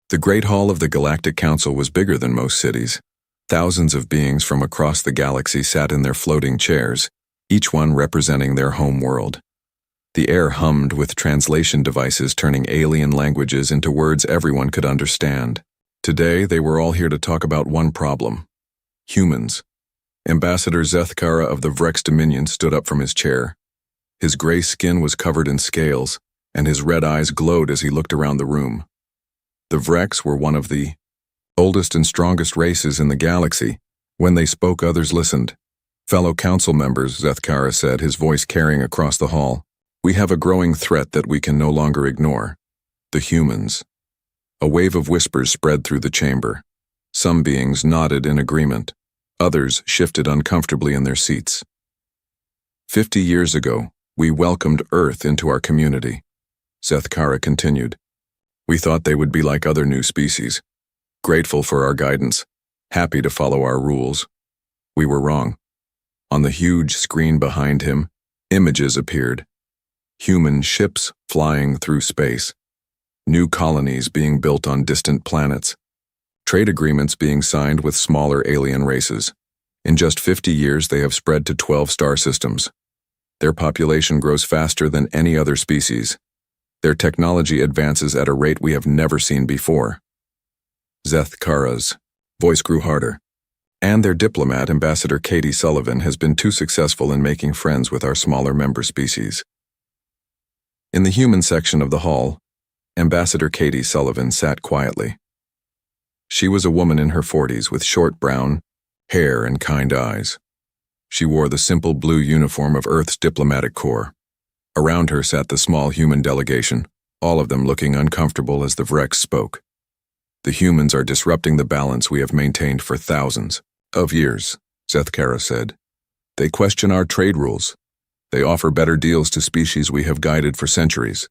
The Great Hall of the Galactic Council was bigger than most cities. Thousands of beings from across the galaxy sat in their floating chairs, each one representing their home world. The air hummed with translation devices turning alien languages into words everyone could understand. Today, they were all here to talk about one problem: humans. Ambassador Zethkara of the Vrex Dominion stood up from his chair. His gray skin was covered in scales, and his red eyes glowed as he looked around the room. The Vrex were one of the oldest and strongest races in the galaxy. When they spoke, others listened. "Fellow council members," Zethkara said, his voice carrying across the hall, "we have a growing threat that we can no longer ignore. The humans." A wave of whispers spread through the chamber. Some beings nodded in agreement. Others shifted uncomfortably in their seats. 50 years ago, we welcomed Earth into our community. Zethkara continued. We thought they would be like other new species, grateful for our guidance, happy to follow our rules. We were wrong. On the huge screen behind him, images appeared. Human ships flying through space. New colonies being built on distant planets. Trade agreements being signed with smaller alien races. In just 50 years, they have spread to 12 star systems. Their population grows faster than any other species. Their technology advances at a rate we have never seen before. Zethkara's voice grew harder. And their diplomat, Ambassador Katie Sullivan, has been too successful in making friends with our smaller member species. In the human section of the hall, Ambassador Katie Sullivan sat quietly. She was a woman in her 40s with short brown hair and kind eyes. She wore the simple blue uniform of Earth's diplomatic corps. Around her sat the small human delegation, all of them looking uncomfortable as the Vrex spoke. The humans are disrupting the balance we have maintained for thousands of years, Zethkara said. They question our trade rules. They offer better deals to species we have guided for centuries.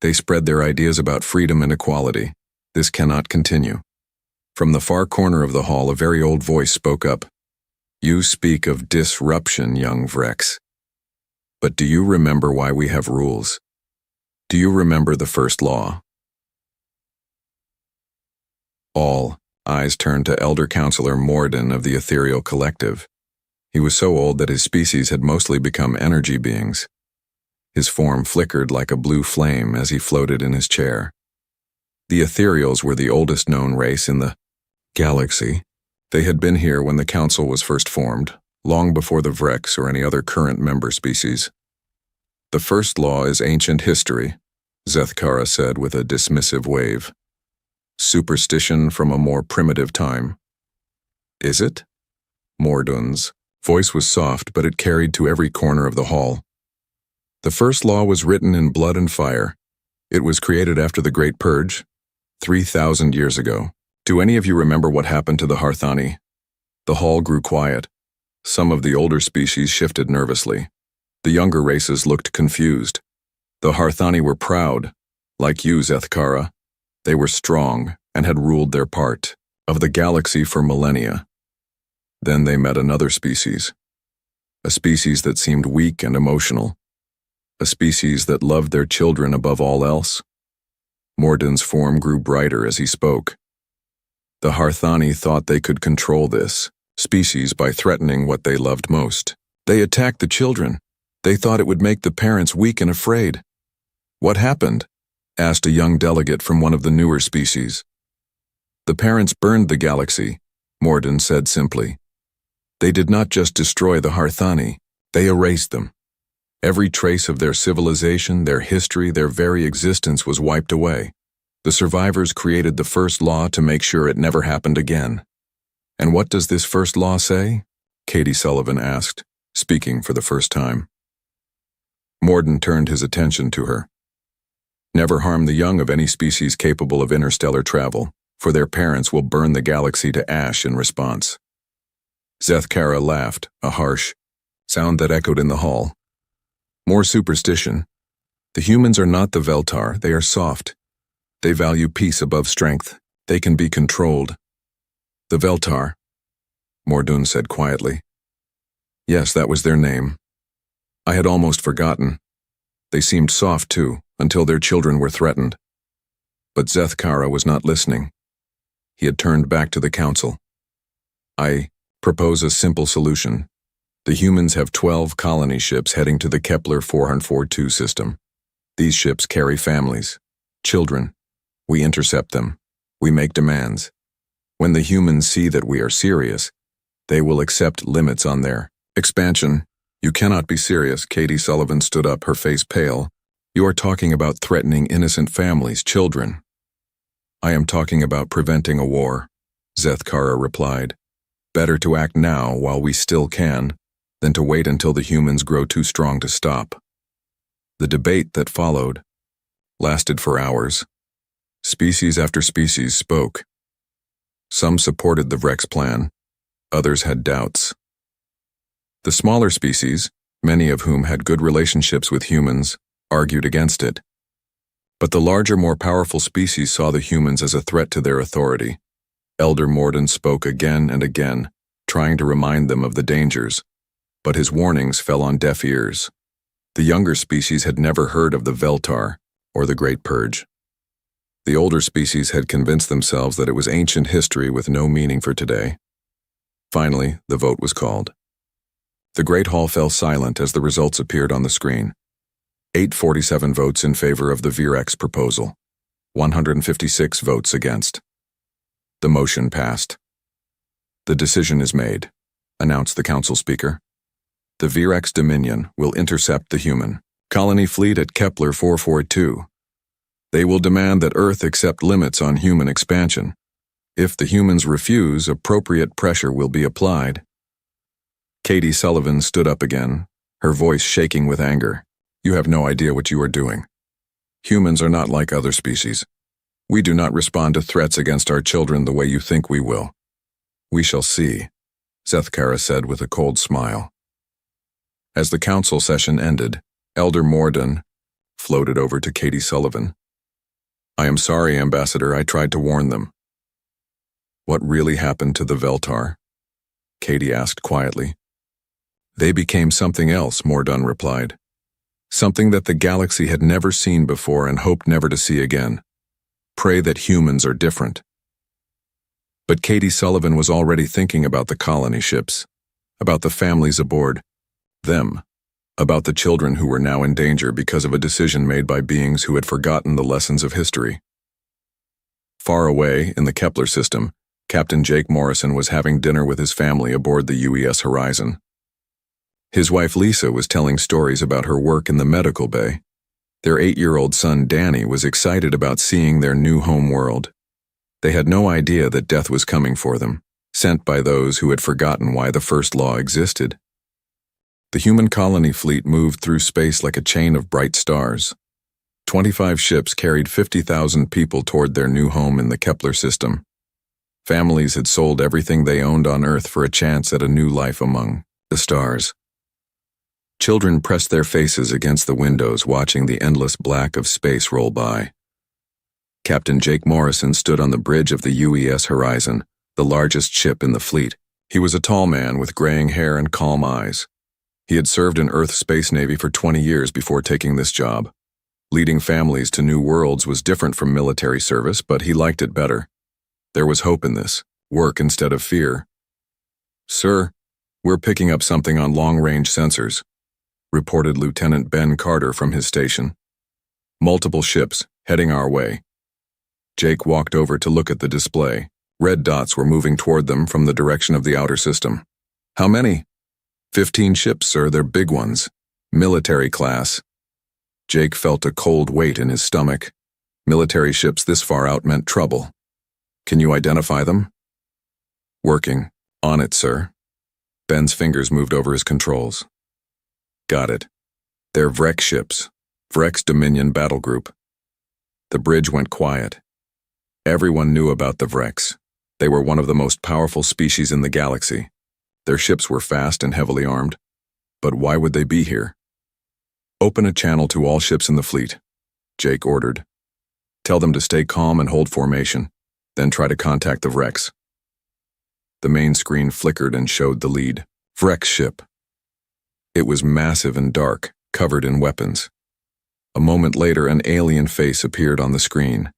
They spread their ideas about freedom and equality. This cannot continue. From the far corner of the hall, a very old voice spoke up. You speak of disruption, young Vrex. But do you remember why we have rules? Do you remember the first law? All eyes turned to Elder Counselor Morden of the Ethereal Collective. He was so old that his species had mostly become energy beings. His form flickered like a blue flame as he floated in his chair. The Ethereals were the oldest known race in the galaxy. They had been here when the Council was first formed, long before the Vrex or any other current member species. The first law is ancient history, Zethkara said with a dismissive wave. Superstition from a more primitive time. Is it? Morden's voice was soft, but it carried to every corner of the hall. The first law was written in blood and fire. It was created after the Great Purge, 3,000 years ago. Do any of you remember what happened to the Harthani? The hall grew quiet. Some of the older species shifted nervously. The younger races looked confused. The Harthani were proud. Like you, Zethkara. They were strong and had ruled their part of the galaxy for millennia. Then they met another species. A species that seemed weak and emotional. A species that loved their children above all else. Morden's form grew brighter as he spoke. The Harthani thought they could control this species by threatening what they loved most. They attacked the children. They thought it would make the parents weak and afraid. What happened? Asked a young delegate from one of the newer species. The parents burned the galaxy, Morden said simply. They did not just destroy the Harthani, they erased them. Every trace of their civilization, their history, their very existence was wiped away. The survivors created the first law to make sure it never happened again. And what does this first law say? Katie Sullivan asked, speaking for the first time. Morden turned his attention to her. Never harm the young of any species capable of interstellar travel, for their parents will burn the galaxy to ash in response. Zethkara laughed, a harsh sound that echoed in the hall. More superstition. The humans are not the Veltar, they are soft. They value peace above strength. They can be controlled. The Veltar, Morden said quietly. Yes, that was their name. I had almost forgotten. They seemed soft, too, until their children were threatened. But Zethkara was not listening. He had turned back to the council. I propose a simple solution. The humans have 12 colony ships heading to the Kepler 442 system. These ships carry families, children. We intercept them. We make demands. When the humans see that we are serious, they will accept limits on their expansion. You cannot be serious. Katie Sullivan stood up, her face pale. You are talking about threatening innocent families, children. I am talking about preventing a war, Zethkara replied. Better to act now while we still can, than to wait until the humans grow too strong to stop. The debate that followed lasted for hours. Species after species spoke. Some supported the Vrex plan, others had doubts. The smaller species, many of whom had good relationships with humans, argued against it. But the larger, more powerful species saw the humans as a threat to their authority. Elder Morden spoke again and again, trying to remind them of the dangers, but his warnings fell on deaf ears. The younger species had never heard of the Veltar or the Great Purge. The older species had convinced themselves that it was ancient history with no meaning for today. Finally, the vote was called. The Great Hall fell silent as the results appeared on the screen. 847 votes in favor of the Vrex proposal, 156 votes against. The motion passed. The decision is made, announced the council speaker. The Vrex Dominion will intercept the human colony fleet at Kepler 442. They will demand that Earth accept limits on human expansion. If the humans refuse, appropriate pressure will be applied. Katie Sullivan stood up again, her voice shaking with anger. You have no idea what you are doing. Humans are not like other species. We do not respond to threats against our children the way you think we will. We shall see, Zethkara said with a cold smile. As the council session ended, Elder Morden floated over to Katie Sullivan. I am sorry, Ambassador, I tried to warn them. What really happened to the Veltar? Katie asked quietly. They became something else, Morden replied. Something that the galaxy had never seen before and hoped never to see again. Pray that humans are different. But Katie Sullivan was already thinking about the colony ships, about the families aboard, them, about the children who were now in danger because of a decision made by beings who had forgotten the lessons of history. Far away, in the Kepler system, Captain Jake Morrison was having dinner with his family aboard the UES Horizon. His wife Lisa was telling stories about her work in the medical bay. Their 8-year-old son Danny was excited about seeing their new home world. They had no idea that death was coming for them, sent by those who had forgotten why the first law existed. The human colony fleet moved through space like a chain of bright stars. 25 ships carried 50,000 people toward their new home in the Kepler system. Families had sold everything they owned on Earth for a chance at a new life among the stars. Children pressed their faces against the windows watching the endless black of space roll by. Captain Jake Morrison stood on the bridge of the UES Horizon, the largest ship in the fleet. He was a tall man with graying hair and calm eyes. He had served in Earth Space Navy for 20 years before taking this job. Leading families to new worlds was different from military service, but he liked it better. There was hope in this, work instead of fear. Sir, we're picking up something on long-range sensors, reported Lieutenant Ben Carter from his station. Multiple ships, heading our way. Jake walked over to look at the display. Red dots were moving toward them from the direction of the outer system. How many? 15 ships, sir, they're big ones. Military class. Jake felt a cold weight in his stomach. Military ships this far out meant trouble. Can you identify them? Working. On it, sir. Ben's fingers moved over his controls. Got it. They're Vrex ships. Vrex Dominion Battle Group. The bridge went quiet. Everyone knew about the Vrex. They were one of the most powerful species in the galaxy. Their ships were fast and heavily armed. But why would they be here? Open a channel to all ships in the fleet, Jake ordered. Tell them to stay calm and hold formation, then try to contact the Vrex. The main screen flickered and showed the lead Vrex ship. It was massive and dark, covered in weapons. A moment later, an alien face appeared on the screen.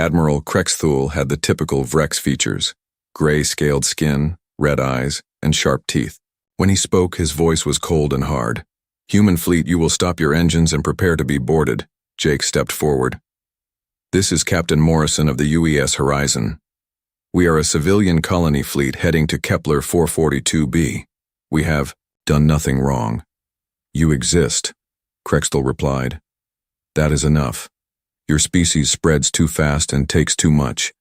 Admiral Krexthul had the typical Vrex features: gray-scaled skin, red eyes, and sharp teeth. When he spoke, his voice was cold and hard. "Human fleet, you will stop your engines and prepare to be boarded." Jake stepped forward. "This is Captain Morrison of the UES Horizon. We are a civilian colony fleet heading to Kepler 442b. We have done nothing wrong." "You exist," Krexthul replied. "That is enough. Your species spreads too fast and takes too much.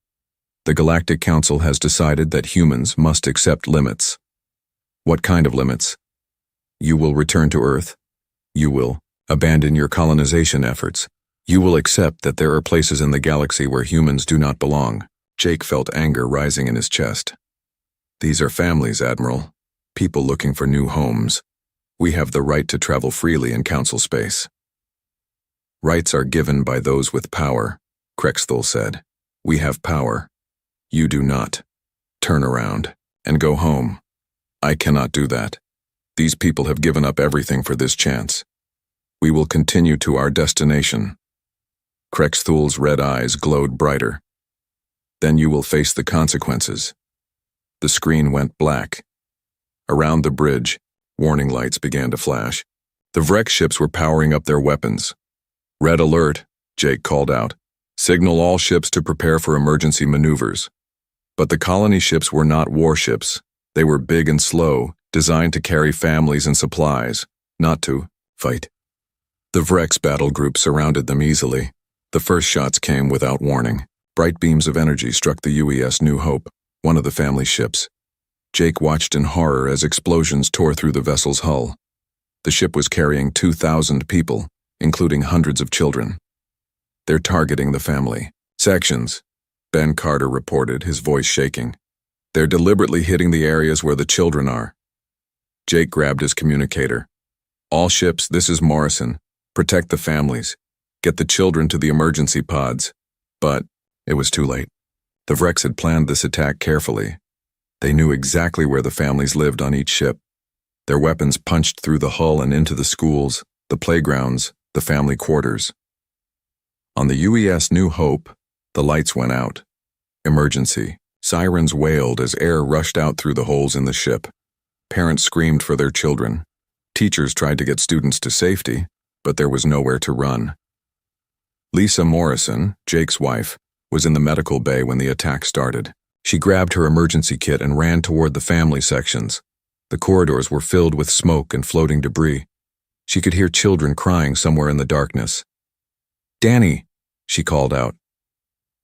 The Galactic Council has decided that humans must accept limits." "What kind of limits?" "You will return to Earth. You will abandon your colonization efforts. You will accept that there are places in the galaxy where humans do not belong." Jake felt anger rising in his chest. "These are families, Admiral. People looking for new homes. We have the right to travel freely in Council space." "Rights are given by those with power," Krexthul said. "We have power. You do not. Turn around and go home." "I cannot do that. These people have given up everything for this chance. We will continue to our destination." Krexthul's red eyes glowed brighter. "Then you will face the consequences." The screen went black. Around the bridge, warning lights began to flash. The Vrex ships were powering up their weapons. "Red alert," Jake called out. "Signal all ships to prepare for emergency maneuvers." But the colony ships were not warships. They were big and slow, designed to carry families and supplies, not to fight. The Vrex battle group surrounded them easily. The first shots came without warning. Bright beams of energy struck the UES New Hope, one of the family ships. Jake watched in horror as explosions tore through the vessel's hull. The ship was carrying 2,000 people, including hundreds of children. "They're targeting the family sections," Ben Carter reported, his voice shaking. "They're deliberately hitting the areas where the children are." Jake grabbed his communicator. "All ships, this is Morrison. Protect the families. Get the children to the emergency pods." But it was too late. The Vrex had planned this attack carefully. They knew exactly where the families lived on each ship. Their weapons punched through the hull and into the schools, the playgrounds, the family quarters. On the UES New Hope, the lights went out. Emergency. Sirens wailed as air rushed out through the holes in the ship. Parents screamed for their children. Teachers tried to get students to safety, but there was nowhere to run. Lisa Morrison, Jake's wife, was in the medical bay when the attack started. She grabbed her emergency kit and ran toward the family sections. The corridors were filled with smoke and floating debris. She could hear children crying somewhere in the darkness. "Danny," she called out.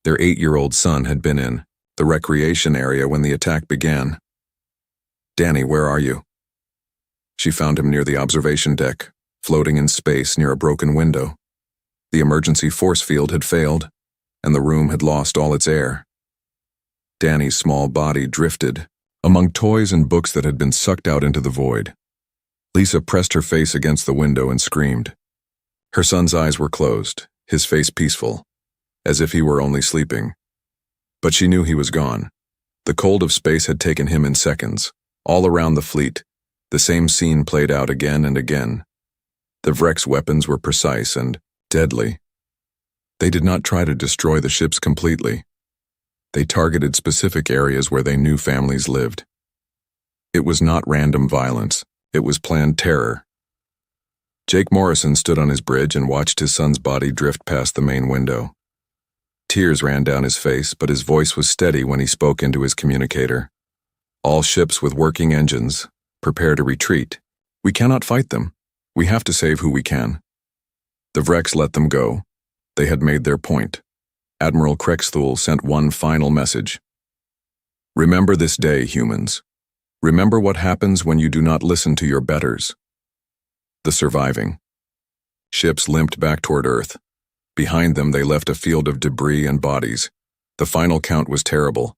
Their 8-year-old son had been in the recreation area when the attack began. "Danny, where are you?" She found him near the observation deck, floating in space near a broken window. The emergency force field had failed, and the room had lost all its air. Danny's small body drifted among toys and books that had been sucked out into the void. Lisa pressed her face against the window and screamed. Her son's eyes were closed, his face peaceful, as if he were only sleeping. But she knew he was gone. The cold of space had taken him in seconds. All around the fleet, the same scene played out again and again. The Vrex weapons were precise and deadly. They did not try to destroy the ships completely. They targeted specific areas where they knew families lived. It was not random violence. It was planned terror. Jake Morrison stood on his bridge and watched his son's body drift past the main window. Tears ran down his face, but his voice was steady when he spoke into his communicator. "All ships with working engines, prepare to retreat. We cannot fight them. We have to save who we can." The Vrex let them go. They had made their point. Admiral Krexthul sent one final message. "Remember this day, humans. Remember what happens when you do not listen to your betters." The surviving ships limped back toward Earth. Behind them, they left a field of debris and bodies. The final count was terrible.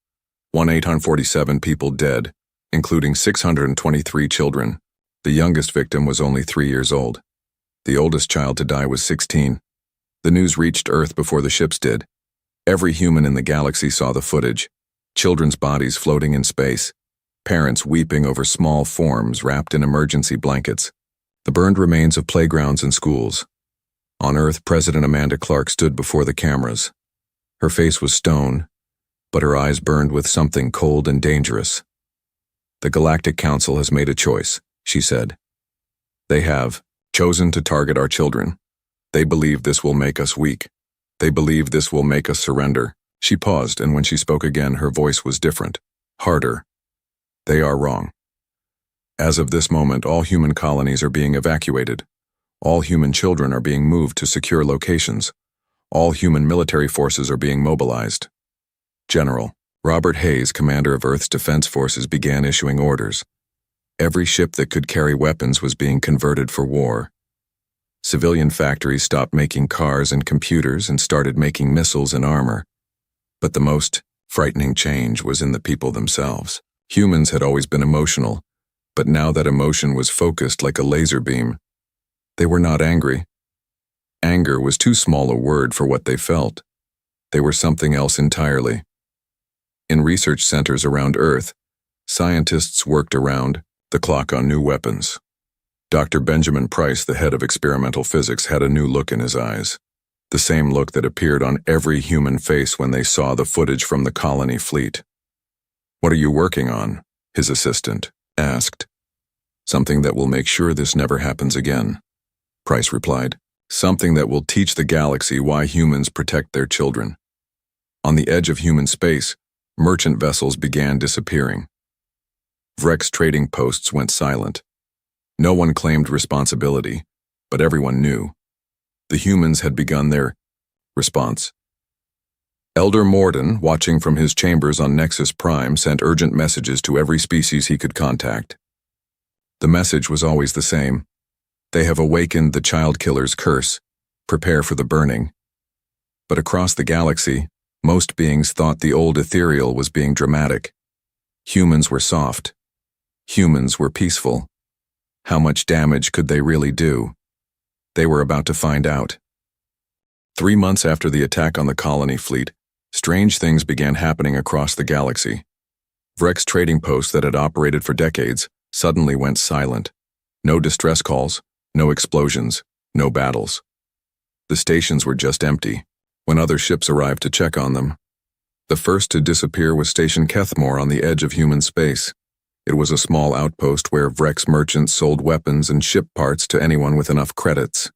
1,847 people dead, including 623 children. The youngest victim was only 3 years old. The oldest child to die was 16. The news reached Earth before the ships did. Every human in the galaxy saw the footage. Children's bodies floating in space. Parents weeping over small forms wrapped in emergency blankets. The burned remains of playgrounds and schools. On Earth, President Amanda Clark stood before the cameras. Her face was stone, but her eyes burned with something cold and dangerous. "The Galactic Council has made a choice," she said. "They have chosen to target our children. They believe this will make us weak. They believe this will make us surrender." She paused, and when she spoke again, her voice was different, harder. "They are wrong. As of this moment, all human colonies are being evacuated. All human children are being moved to secure locations. All human military forces are being mobilized." General Robert Hayes, commander of Earth's Defense Forces, began issuing orders. Every ship that could carry weapons was being converted for war. Civilian factories stopped making cars and computers and started making missiles and armor. But the most frightening change was in the people themselves. Humans had always been emotional, but now that emotion was focused like a laser beam. They were not angry. Anger was too small a word for what they felt. They were something else entirely. In research centers around Earth, scientists worked around the clock on new weapons. Dr. Benjamin Price, the head of experimental physics, had a new look in his eyes. The same look that appeared on every human face when they saw the footage from the colony fleet. "What are you working on?" his assistant asked. "Something that will make sure this never happens again," Price replied. "Something that will teach the galaxy why humans protect their children." On the edge of human space, merchant vessels began disappearing. Vrex trading posts went silent. No one claimed responsibility, but everyone knew. The humans had begun their response. Elder Morden, watching from his chambers on Nexus Prime, sent urgent messages to every species he could contact. The message was always the same. "They have awakened the child killer's curse. Prepare for the burning." But across the galaxy, most beings thought the old ethereal was being dramatic. Humans were soft. Humans were peaceful. How much damage could they really do? They were about to find out. 3 months after the attack on the colony fleet, strange things began happening across the galaxy. Vrex trading posts that had operated for decades suddenly went silent. No distress calls, no explosions, no battles. The stations were just empty when other ships arrived to check on them. The first to disappear was Station Kethmore on the edge of human space. It was a small outpost where Vrex merchants sold weapons and ship parts to anyone with enough credits.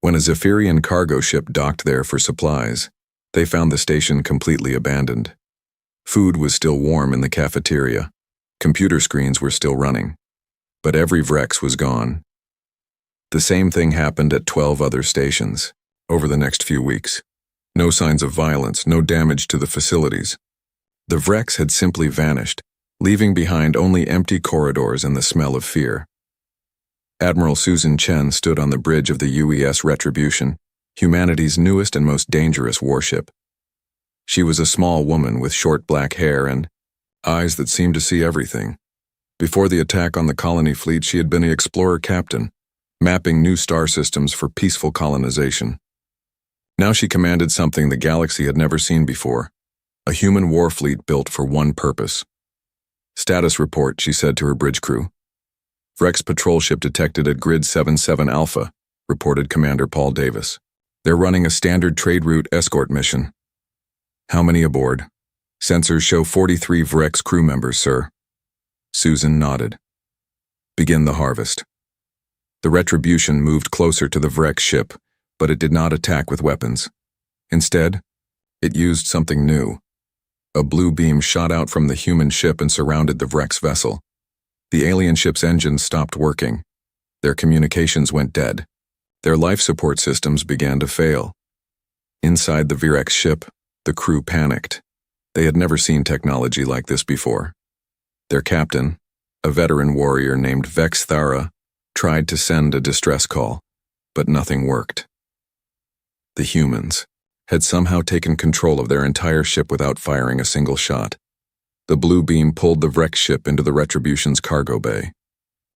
When a Zephyrian cargo ship docked there for supplies, they found the station completely abandoned. Food was still warm in the cafeteria. Computer screens were still running. But every Vrex was gone. The same thing happened at 12 other stations over the next few weeks. No signs of violence, no damage to the facilities. The Vrex had simply vanished, leaving behind only empty corridors and the smell of fear. Admiral Susan Chen stood on the bridge of the UES Retribution, humanity's newest and most dangerous warship. She was a small woman with short black hair and eyes that seemed to see everything. Before the attack on the colony fleet, she had been the explorer captain, mapping new star systems for peaceful colonization. Now she commanded something the galaxy had never seen before, a human war fleet built for one purpose. "Status report," she said to her bridge crew. "Vrex patrol ship detected at Grid 77 Alpha," reported Commander Paul Davis. "They're running a standard trade route escort mission." "How many aboard?" "Sensors show 43 Vrex crew members, sir." Susan nodded. "Begin the harvest." The Retribution moved closer to the Vrex ship, but it did not attack with weapons. Instead, it used something new. A blue beam shot out from the human ship and surrounded the Vrex vessel. The alien ship's engines stopped working. Their communications went dead. Their life support systems began to fail. Inside the Vrex ship, the crew panicked. They had never seen technology like this before. Their captain, a veteran warrior named Veltar, tried to send a distress call, but nothing worked. The humans had somehow taken control of their entire ship without firing a single shot. The blue beam pulled the Vrex ship into the Retribution's cargo bay.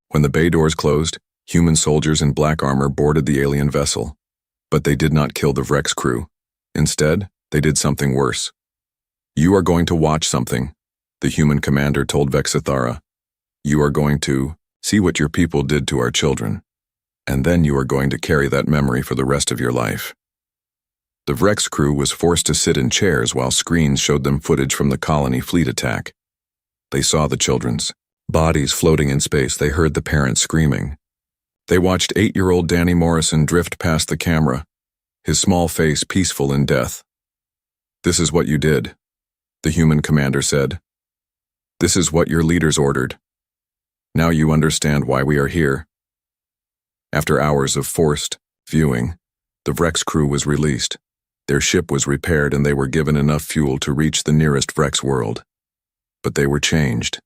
When the bay doors closed, human soldiers in black armor boarded the alien vessel. But they did not kill the Vrex crew. Instead, they did something worse. "You are going to watch something," the human commander told Veltar. "You are going to see what your people did to our children. And then you are going to carry that memory for the rest of your life." The Vrex crew was forced to sit in chairs while screens showed them footage from the colony fleet attack. They saw the children's bodies floating in space. They heard the parents screaming. They watched 8-year-old Danny Morrison drift past the camera, his small face peaceful in death. "This is what you did," the human commander said. "This is what your leaders ordered. Now you understand why we are here." After hours of forced viewing, the Vrex crew was released. Their ship was repaired and they were given enough fuel to reach the nearest Vrex world. But they were changed.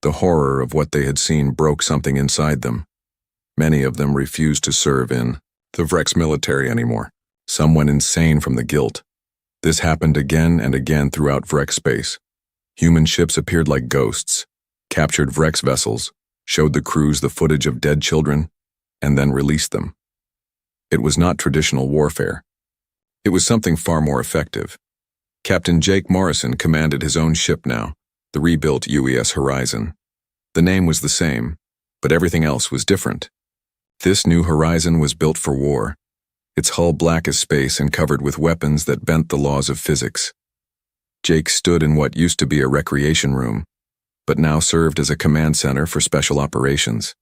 The horror of what they had seen broke something inside them. Many of them refused to serve in the Vrex military anymore. Some went insane from the guilt. This happened again and again throughout Vrex space. Human ships appeared like ghosts, captured Vrex vessels, showed the crews the footage of dead children, and then released them. It was not traditional warfare. It was something far more effective. Captain Jake Morrison commanded his own ship now, the rebuilt UES Horizon. The name was the same, but everything else was different. This new Horizon was built for war, its hull black as space and covered with weapons that bent the laws of physics. Jake stood in what used to be a recreation room, but now served as a command center for special operations.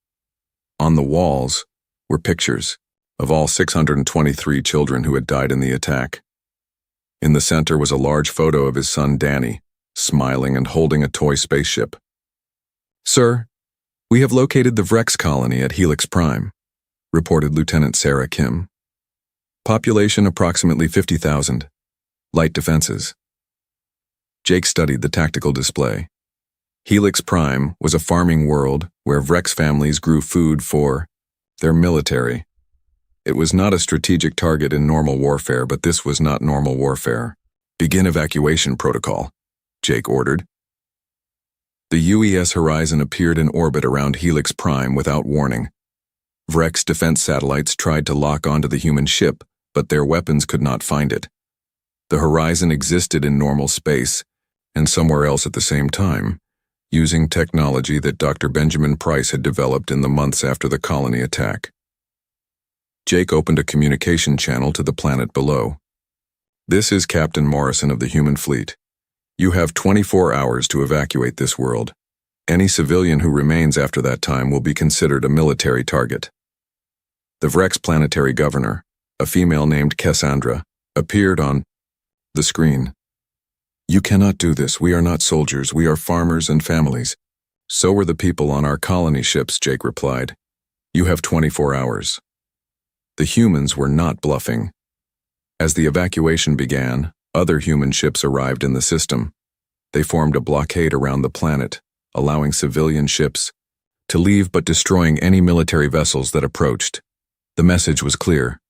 On the walls were pictures of all 623 children who had died in the attack. In the center was a large photo of his son Danny, smiling and holding a toy spaceship. "Sir, we have located the Vrex colony at Helix Prime," reported Lieutenant Sarah Kim. "Population approximately 50,000. Light defenses." Jake studied the tactical display. Helix Prime was a farming world where Vrex families grew food for their military. It was not a strategic target in normal warfare, but this was not normal warfare. "Begin evacuation protocol," Jake ordered. The UES Horizon appeared in orbit around Helix Prime without warning. Vrex defense satellites tried to lock onto the human ship, but their weapons could not find it. The Horizon existed in normal space and somewhere else at the same time, using technology that Dr. Benjamin Price had developed in the months after the colony attack. Jake opened a communication channel to the planet below. "This is Captain Morrison of the human fleet. You have 24 hours to evacuate this world. Any civilian who remains after that time will be considered a military target." The Vrex planetary governor, a female named Cassandra, appeared on the screen. "You cannot do this. We are not soldiers. We are farmers and families." "So were the people on our colony ships," Jake replied. "You have 24 hours. The humans were not bluffing. As the evacuation began, other human ships arrived in the system. They formed a blockade around the planet, allowing civilian ships to leave but destroying any military vessels that approached. The message was clear.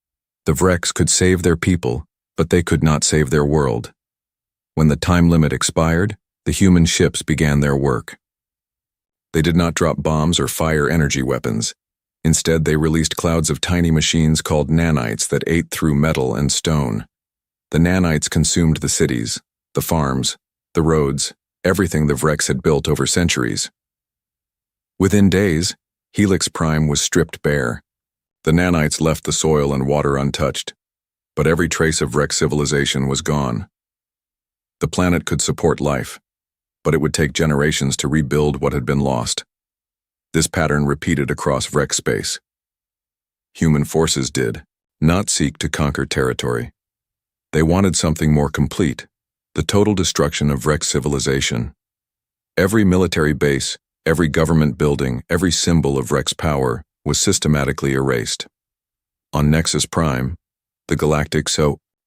The Vrex could save their people, but they could not save their world. When the time limit expired, the human ships began their work. They did not drop bombs or fire energy weapons. Instead, they released clouds of tiny machines called nanites that ate through metal and stone. The nanites consumed the cities, the farms, the roads, everything the Vrex had built over centuries. Within days, Helix Prime was stripped bare. The nanites left the soil and water untouched, but every trace of Vrex civilization was gone. The planet could support life, but it would take generations to rebuild what had been lost. This pattern repeated across Vrex space. Human forces did not seek to conquer territory. They wanted something more complete, the total destruction of Vrex civilization. Every military base, every government building, every symbol of Vrex power was systematically erased. On Nexus Prime, the Galactic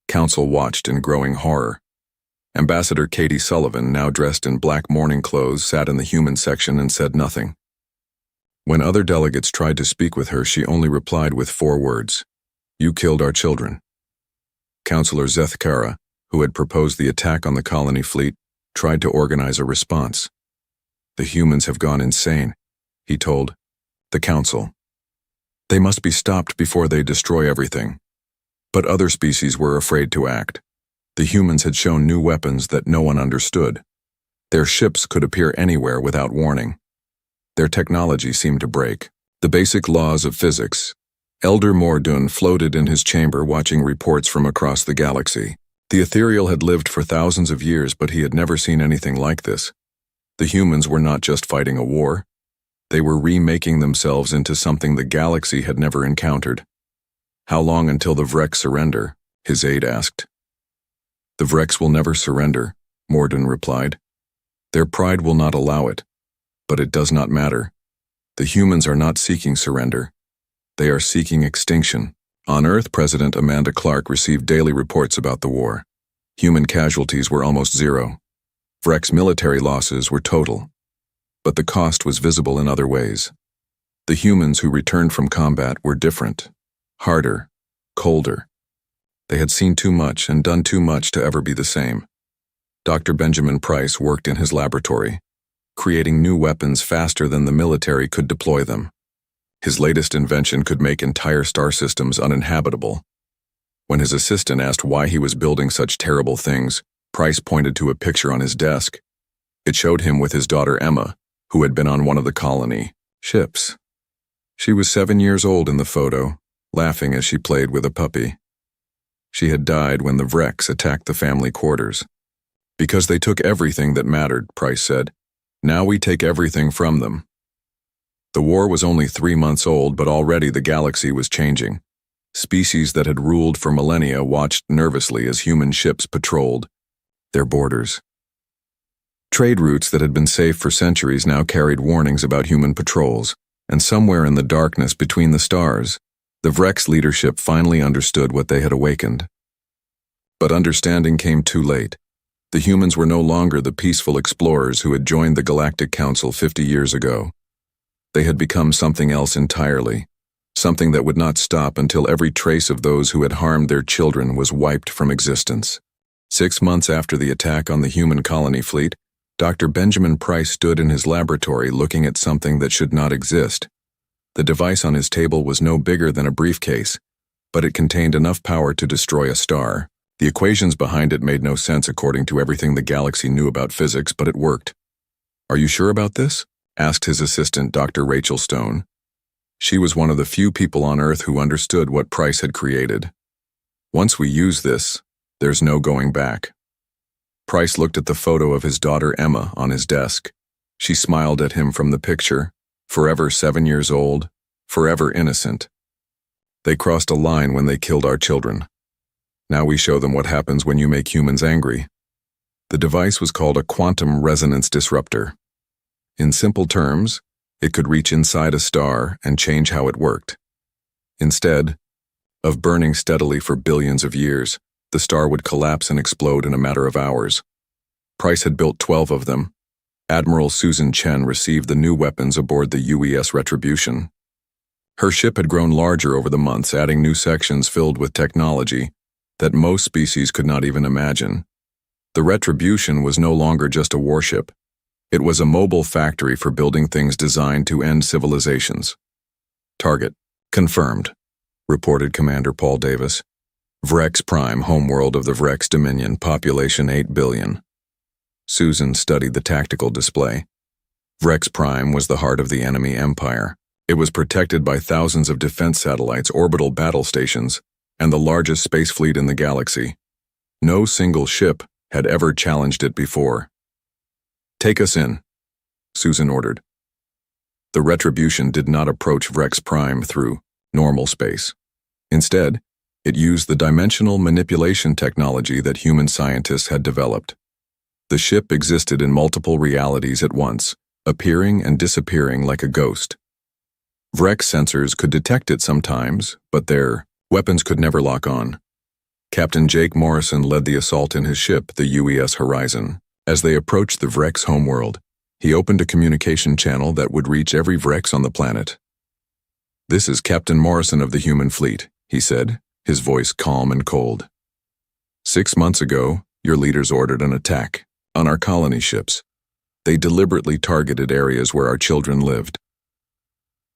Council watched in growing horror. Ambassador Katie Sullivan, now dressed in black mourning clothes, sat in the human section and said nothing. When other delegates tried to speak with her, she only replied with 4 words: "You killed our children." Councillor Zethkara, who had proposed the attack on the colony fleet, tried to organize a response. "The humans have gone insane," he told the council. "They must be stopped before they destroy everything." But other species were afraid to act. The humans had shown new weapons that no one understood. Their ships could appear anywhere without warning. Their technology seemed to break the basic laws of physics. Elder Mordun floated in his chamber watching reports from across the galaxy. The ethereal had lived for thousands of years, but he had never seen anything like this. The humans were not just fighting a war. They were remaking themselves into something the galaxy had never encountered. "How long until the Vrex surrender?" his aide asked. "The Vrex will never surrender," Mordun replied. "Their pride will not allow it. But it does not matter. The humans are not seeking surrender. They are seeking extinction." On Earth, President Amanda Clark received daily reports about the war. Human casualties were almost zero. Vrex military losses were total. But the cost was visible in other ways. The humans who returned from combat were different, harder, colder. They had seen too much and done too much to ever be the same. Dr. Benjamin Price worked in his laboratory, creating new weapons faster than the military could deploy them. His latest invention could make entire star systems uninhabitable. When his assistant asked why he was building such terrible things, Price pointed to a picture on his desk. It showed him with his daughter Emma, who had been on one of the colony ships. She was 7 years old in the photo, laughing as she played with a puppy. She had died when the Vrex attacked the family quarters. "Because they took everything that mattered," Price said. "Now we take everything from them." The war was only 3 months old, but already the galaxy was changing. Species that had ruled for millennia watched nervously as human ships patrolled their borders. Trade routes that had been safe for centuries now carried warnings about human patrols, and somewhere in the darkness between the stars, the Vrex leadership finally understood what they had awakened. But understanding came too late. The humans were no longer the peaceful explorers who had joined the Galactic Council 50 years ago. They had become something else entirely, something that would not stop until every trace of those who had harmed their children was wiped from existence. 6 months after the attack on the human colony fleet, Dr. Benjamin Price stood in his laboratory looking at something that should not exist. The device on his table was no bigger than a briefcase, but it contained enough power to destroy a star. The equations behind it made no sense according to everything the galaxy knew about physics, but it worked. "Are you sure about this?" asked his assistant, Dr. Rachel Stone. She was one of the few people on Earth who understood what Price had created. "Once we use this, there's no going back." Price looked at the photo of his daughter Emma on his desk. She smiled at him from the picture, forever 7 years old, forever innocent. "They crossed a line when they killed our children. Now we show them what happens when you make humans angry." The device was called a quantum resonance disruptor. In simple terms, it could reach inside a star and change how it worked. Instead of burning steadily for billions of years, the star would collapse and explode in a matter of hours. Price had built 12 of them. Admiral Susan Chen received the new weapons aboard the UES Retribution. Her ship had grown larger over the months, adding new sections filled with technology that most species could not even imagine. The Retribution was no longer just a warship. It was a mobile factory for building things designed to end civilizations. "Target confirmed," reported Commander Paul Davis. "Vrex Prime, homeworld of the Vrex Dominion, population 8 billion. Susan studied the tactical display. Vrex Prime was the heart of the enemy empire. It was protected by thousands of defense satellites, orbital battle stations, and the largest space fleet in the galaxy. No single ship had ever challenged it before. "Take us in," Susan ordered. The Retribution did not approach Vrex Prime through normal space. Instead, it used the dimensional manipulation technology that human scientists had developed. The ship existed in multiple realities at once, appearing and disappearing like a ghost. Vrex sensors could detect it sometimes, but their weapons could never lock on. Captain Jake Morrison led the assault in his ship, the UES Horizon. As they approached the Vrex homeworld, he opened a communication channel that would reach every Vrex on the planet. "This is Captain Morrison of the human fleet," he said, his voice calm and cold. "6 months ago, your leaders ordered an attack on our colony ships. They deliberately targeted areas where our children lived.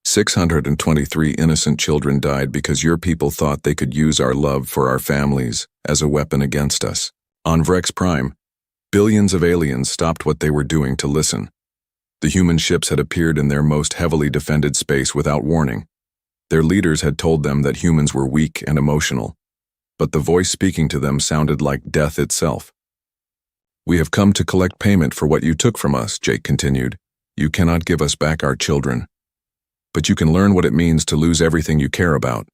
623 innocent children died because your people thought they could use our love for our families as a weapon against us. On Vrex Prime, billions of aliens stopped what they were doing to listen. The human ships had appeared in their most heavily defended space without warning. Their leaders had told them that humans were weak and emotional, but the voice speaking to them sounded like death itself. "We have come to collect payment for what you took from us," Jake continued. "You cannot give us back our children, but you can learn what it means to lose everything you care about."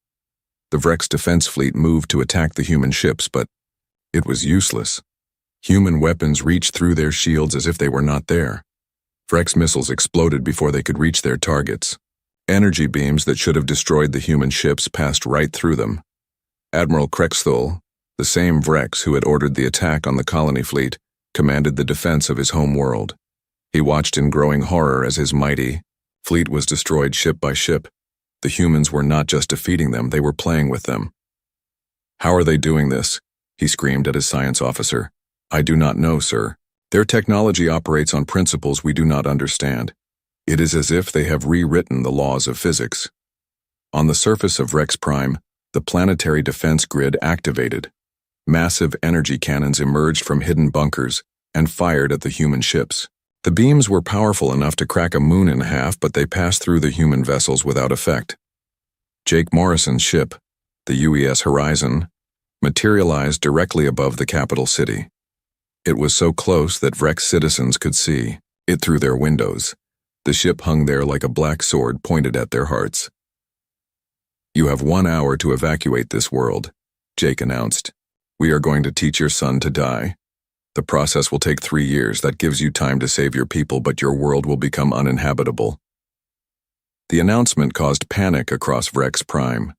The Vrex defense fleet moved to attack the human ships, but it was useless. Human weapons reached through their shields as if they were not there. Vrex missiles exploded before they could reach their targets. Energy beams that should have destroyed the human ships passed right through them. Admiral Krexthul, the same Vrex who had ordered the attack on the colony fleet, commanded the defense of his home world. He watched in growing horror as his mighty fleet was destroyed ship by ship. The humans were not just defeating them, they were playing with them. "How are they doing this?" he screamed at his science officer. "I do not know, sir. Their technology operates on principles we do not understand. It is as if they have rewritten the laws of physics." On the surface of Rex Prime, the planetary defense grid activated. Massive energy cannons emerged from hidden bunkers and fired at the human ships. The beams were powerful enough to crack a moon in half, but they passed through the human vessels without effect. Jake Morrison's ship, the UES Horizon, materialized directly above the capital city. It was so close that Vrex citizens could see it through their windows. The ship hung there like a black sword pointed at their hearts. "You have 1 hour to evacuate this world," Jake announced. "We are going to teach your son to die. The process will take 3 years. That gives you time to save your people, but your world will become uninhabitable." The announcement caused panic across Vrex Prime.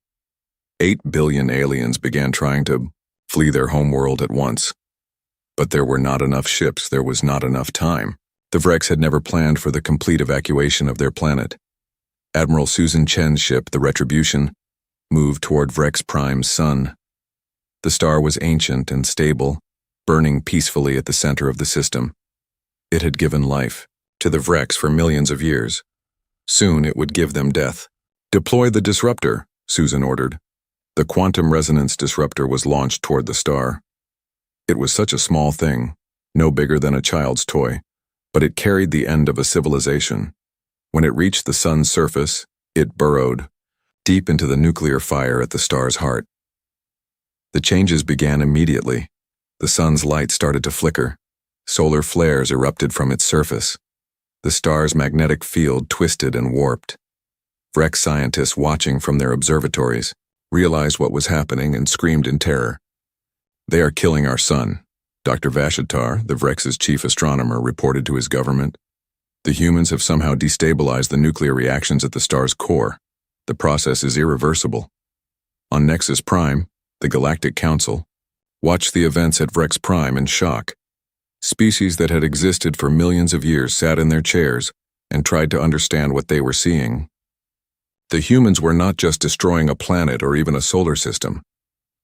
8 billion aliens began trying to flee their homeworld at once. But there were not enough ships, there was not enough time. The Vrex had never planned for the complete evacuation of their planet. Admiral Susan Chen's ship, the Retribution, moved toward Vrex Prime's sun. The star was ancient and stable, burning peacefully at the center of the system. It had given life to the Vrex for millions of years. Soon it would give them death. "Deploy the disruptor," Susan ordered. The quantum resonance disruptor was launched toward the star. It was such a small thing, no bigger than a child's toy, but it carried the end of a civilization. When it reached the sun's surface, it burrowed deep into the nuclear fire at the star's heart. The changes began immediately. The sun's light started to flicker. Solar flares erupted from its surface. The star's magnetic field twisted and warped. Vrex scientists watching from their observatories realized what was happening and screamed in terror. "They are killing our sun," Dr. Vashitar, the Vrex's chief astronomer, reported to his government. "The humans have somehow destabilized the nuclear reactions at the star's core. The process is irreversible." On Nexus Prime, the Galactic Council watched the events at Vrex Prime in shock. Species that had existed for millions of years sat in their chairs and tried to understand what they were seeing. The humans were not just destroying a planet or even a solar system.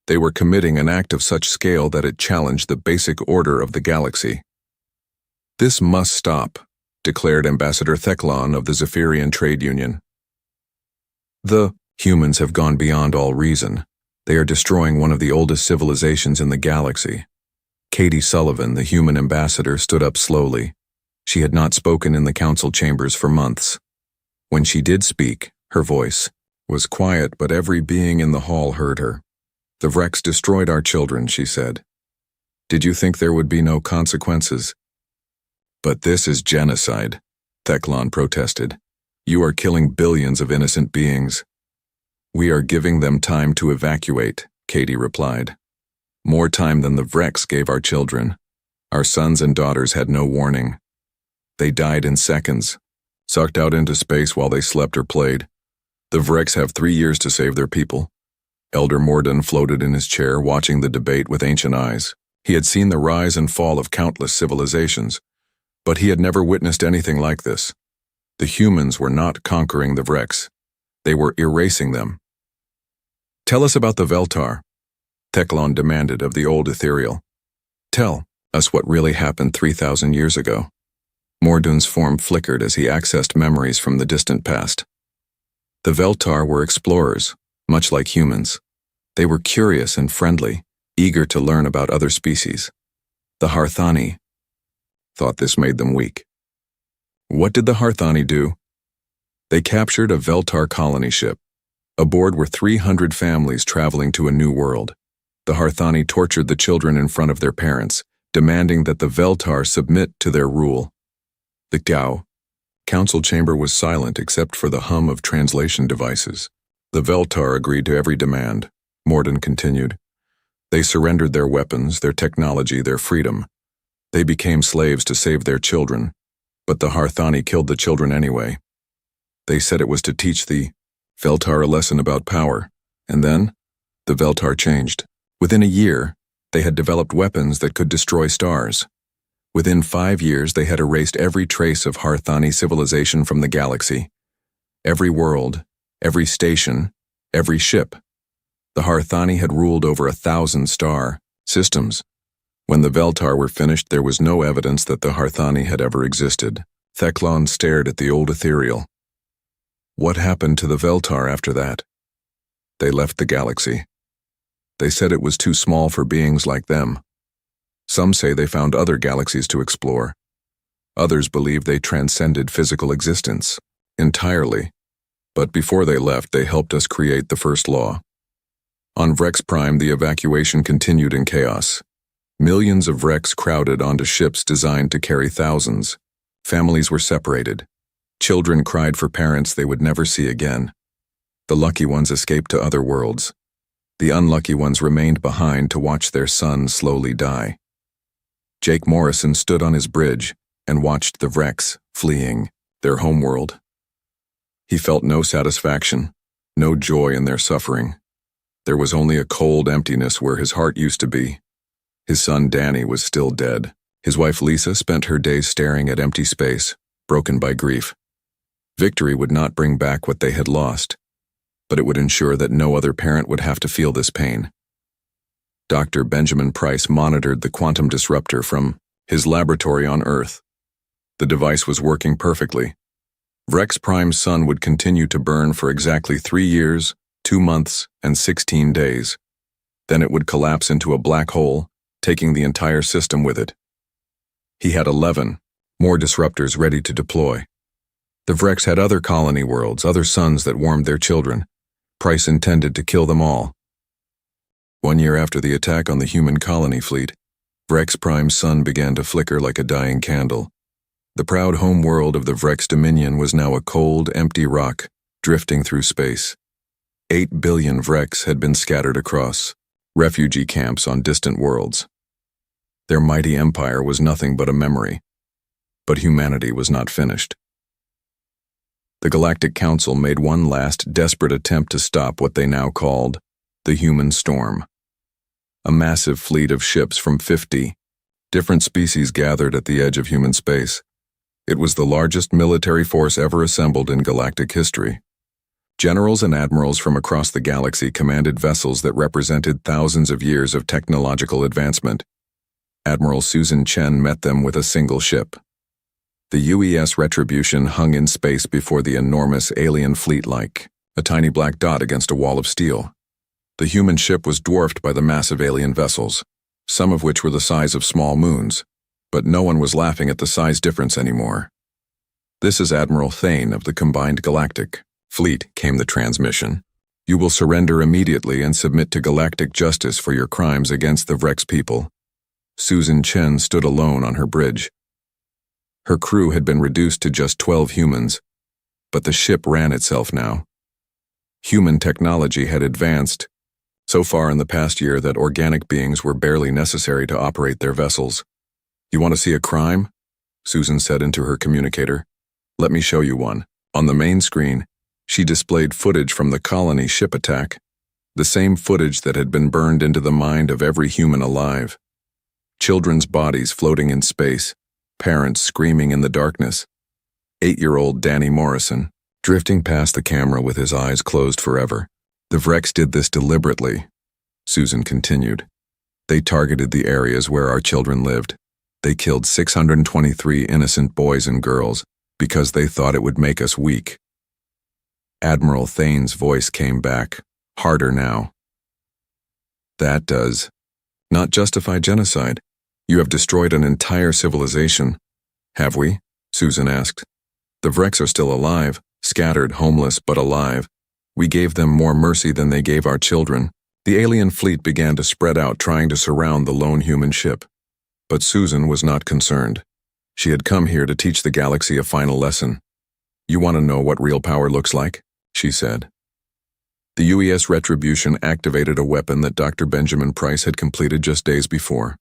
They were committing an act of such scale that it challenged the basic order of the galaxy. "This must stop," declared Ambassador Theclon of the Zephyrian Trade Union. "The humans have gone beyond all reason. They are destroying one of the oldest civilizations in the galaxy." Katie Sullivan, the human ambassador, stood up slowly. She had not spoken in the council chambers for months. When she did speak, her voice was quiet, but every being in the hall heard her. "The Vrex destroyed our children," she said. "Did you think there would be no consequences?" "But this is genocide," Theclon protested. "You are killing billions of innocent beings." "We are giving them time to evacuate," Katie replied. "More time than the Vrex gave our children. Our sons and daughters had no warning. They died in seconds, sucked out into space while they slept or played. The Vrex have 3 years to save their people." Elder Morden floated in his chair, watching the debate with ancient eyes. He had seen the rise and fall of countless civilizations, but he had never witnessed anything like this. The humans were not conquering the Vrex. They were erasing them. "Tell us about the Veltar," Theclon demanded of the old ethereal. "Tell us what really happened 3,000 years ago." Morden's form flickered as he accessed memories from the distant past. The Veltar were explorers, much like humans. They were curious and friendly, eager to learn about other species. The Harthani thought this made them weak. What did the Harthani do? They captured a Veltar colony ship, Aboard were 300 families traveling to a new world. The Harthani tortured the children in front of their parents, demanding that the Veltar submit to their rule. The council chamber was silent except for the hum of translation devices. The Veltar agreed to every demand. Morden continued. They surrendered their weapons, their technology, their freedom. They became slaves to save their children, but the Harthani killed the children anyway. They said it was to teach the Veltar a lesson about power, and then the Veltar changed. Within a year, they had developed weapons that could destroy stars. Within 5 years, they had erased every trace of Harthani civilization from the galaxy. Every world, every station, every ship. The Harthani had ruled over 1,000 star systems. When the Veltar were finished, there was no evidence that the Harthani had ever existed. Theclon stared at the old ethereal. What happened to the Veltar after that? They left the galaxy. They said it was too small for beings like them. Some say they found other galaxies to explore. Others believe they transcended physical existence entirely. But before they left, they helped us create the first law. On Vrex Prime, the evacuation continued in chaos. Millions of Vrex crowded onto ships designed to carry thousands. Families were separated. Children cried for parents they would never see again. The lucky ones escaped to other worlds. The unlucky ones remained behind to watch their sons slowly die. Jake Morrison stood on his bridge and watched the Vrex fleeing their homeworld. He felt no satisfaction, no joy in their suffering. There was only a cold emptiness where his heart used to be. His son Danny was still dead. His wife Lisa spent her days staring at empty space, broken by grief. Victory would not bring back what they had lost, but it would ensure that no other parent would have to feel this pain. Dr. Benjamin Price monitored the quantum disruptor from his laboratory on Earth. The device was working perfectly. Vrex Prime's sun would continue to burn for exactly 3 years, 2 months, and 16 days. Then it would collapse into a black hole, taking the entire system with it. He had 11 more disruptors ready to deploy. The Vrex had other colony worlds, other suns that warmed their children. Price intended to kill them all. 1 year after the attack on the human colony fleet, Vrex Prime's sun began to flicker like a dying candle. The proud home world of the Vrex Dominion was now a cold, empty rock, drifting through space. 8 billion Vrex had been scattered across refugee camps on distant worlds. Their mighty empire was nothing but a memory. But humanity was not finished. The Galactic Council made one last, desperate attempt to stop what they now called the Human Storm. A massive fleet of ships from 50 different species gathered at the edge of human space. It was the largest military force ever assembled in galactic history. Generals and admirals from across the galaxy commanded vessels that represented thousands of years of technological advancement. Admiral Susan Chen met them with a single ship. The UES Retribution hung in space before the enormous alien fleet like a tiny black dot against a wall of steel. The human ship was dwarfed by the massive alien vessels, some of which were the size of small moons, but no one was laughing at the size difference anymore. "This is Admiral Thane of the Combined Galactic Fleet," came the transmission. "You will surrender immediately and submit to galactic justice for your crimes against the Vrex people." Susan Chen stood alone on her bridge. Her crew had been reduced to just 12 humans, but the ship ran itself now. Human technology had advanced so far in the past year that organic beings were barely necessary to operate their vessels. "You want to see a crime?" Susan said into her communicator. "Let me show you one." On the main screen, she displayed footage from the colony ship attack, the same footage that had been burned into the mind of every human alive. Children's bodies floating in space, parents screaming in the darkness. 8-year-old Danny Morrison, drifting past the camera with his eyes closed forever. "The Vrex did this deliberately," Susan continued. "They targeted the areas where our children lived. They killed 623 innocent boys and girls because they thought it would make us weak." Admiral Thane's voice came back, harder now. "That does not justify genocide. You have destroyed an entire civilization." "Have we?" Susan asked. "The Vrex are still alive, scattered, homeless, but alive. We gave them more mercy than they gave our children. The alien fleet began to spread out, trying to surround the lone human ship. But Susan was not concerned. She had come here to teach the galaxy a final lesson. "You want to know what real power looks like?" she said. The UES Retribution activated a weapon that Dr. Benjamin Price had completed just days before.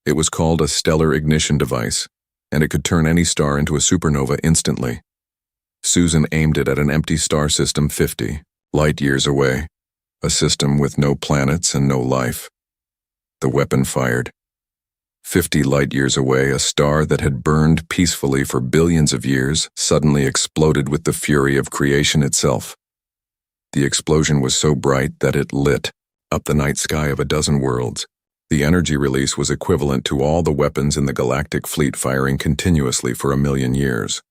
It was called a stellar ignition device, and it could turn any star into a supernova instantly. Susan aimed it at an empty star system 50 light-years away, a system with no planets and no life. The weapon fired. 50 light-years away, a star that had burned peacefully for billions of years suddenly exploded with the fury of creation itself. The explosion was so bright that it lit up the night sky of a dozen worlds. The energy release was equivalent to all the weapons in the Galactic Fleet firing continuously for 1,000,000 years.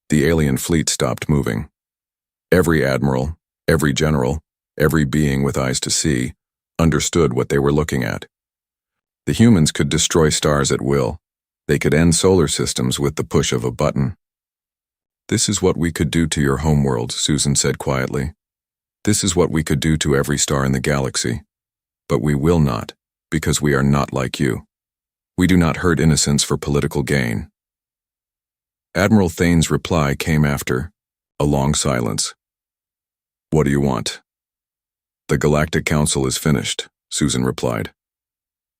The alien fleet stopped moving. Every admiral, every general, every being with eyes to see, understood what they were looking at. The humans could destroy stars at will. They could end solar systems with the push of a button. "This is what we could do to your homeworld," Susan said quietly. "This is what we could do to every star in the galaxy. But we will not, because we are not like you. We do not hurt innocents for political gain." Admiral Thane's reply came after a long silence. "What do you want?" "The Galactic Council is finished," Susan replied.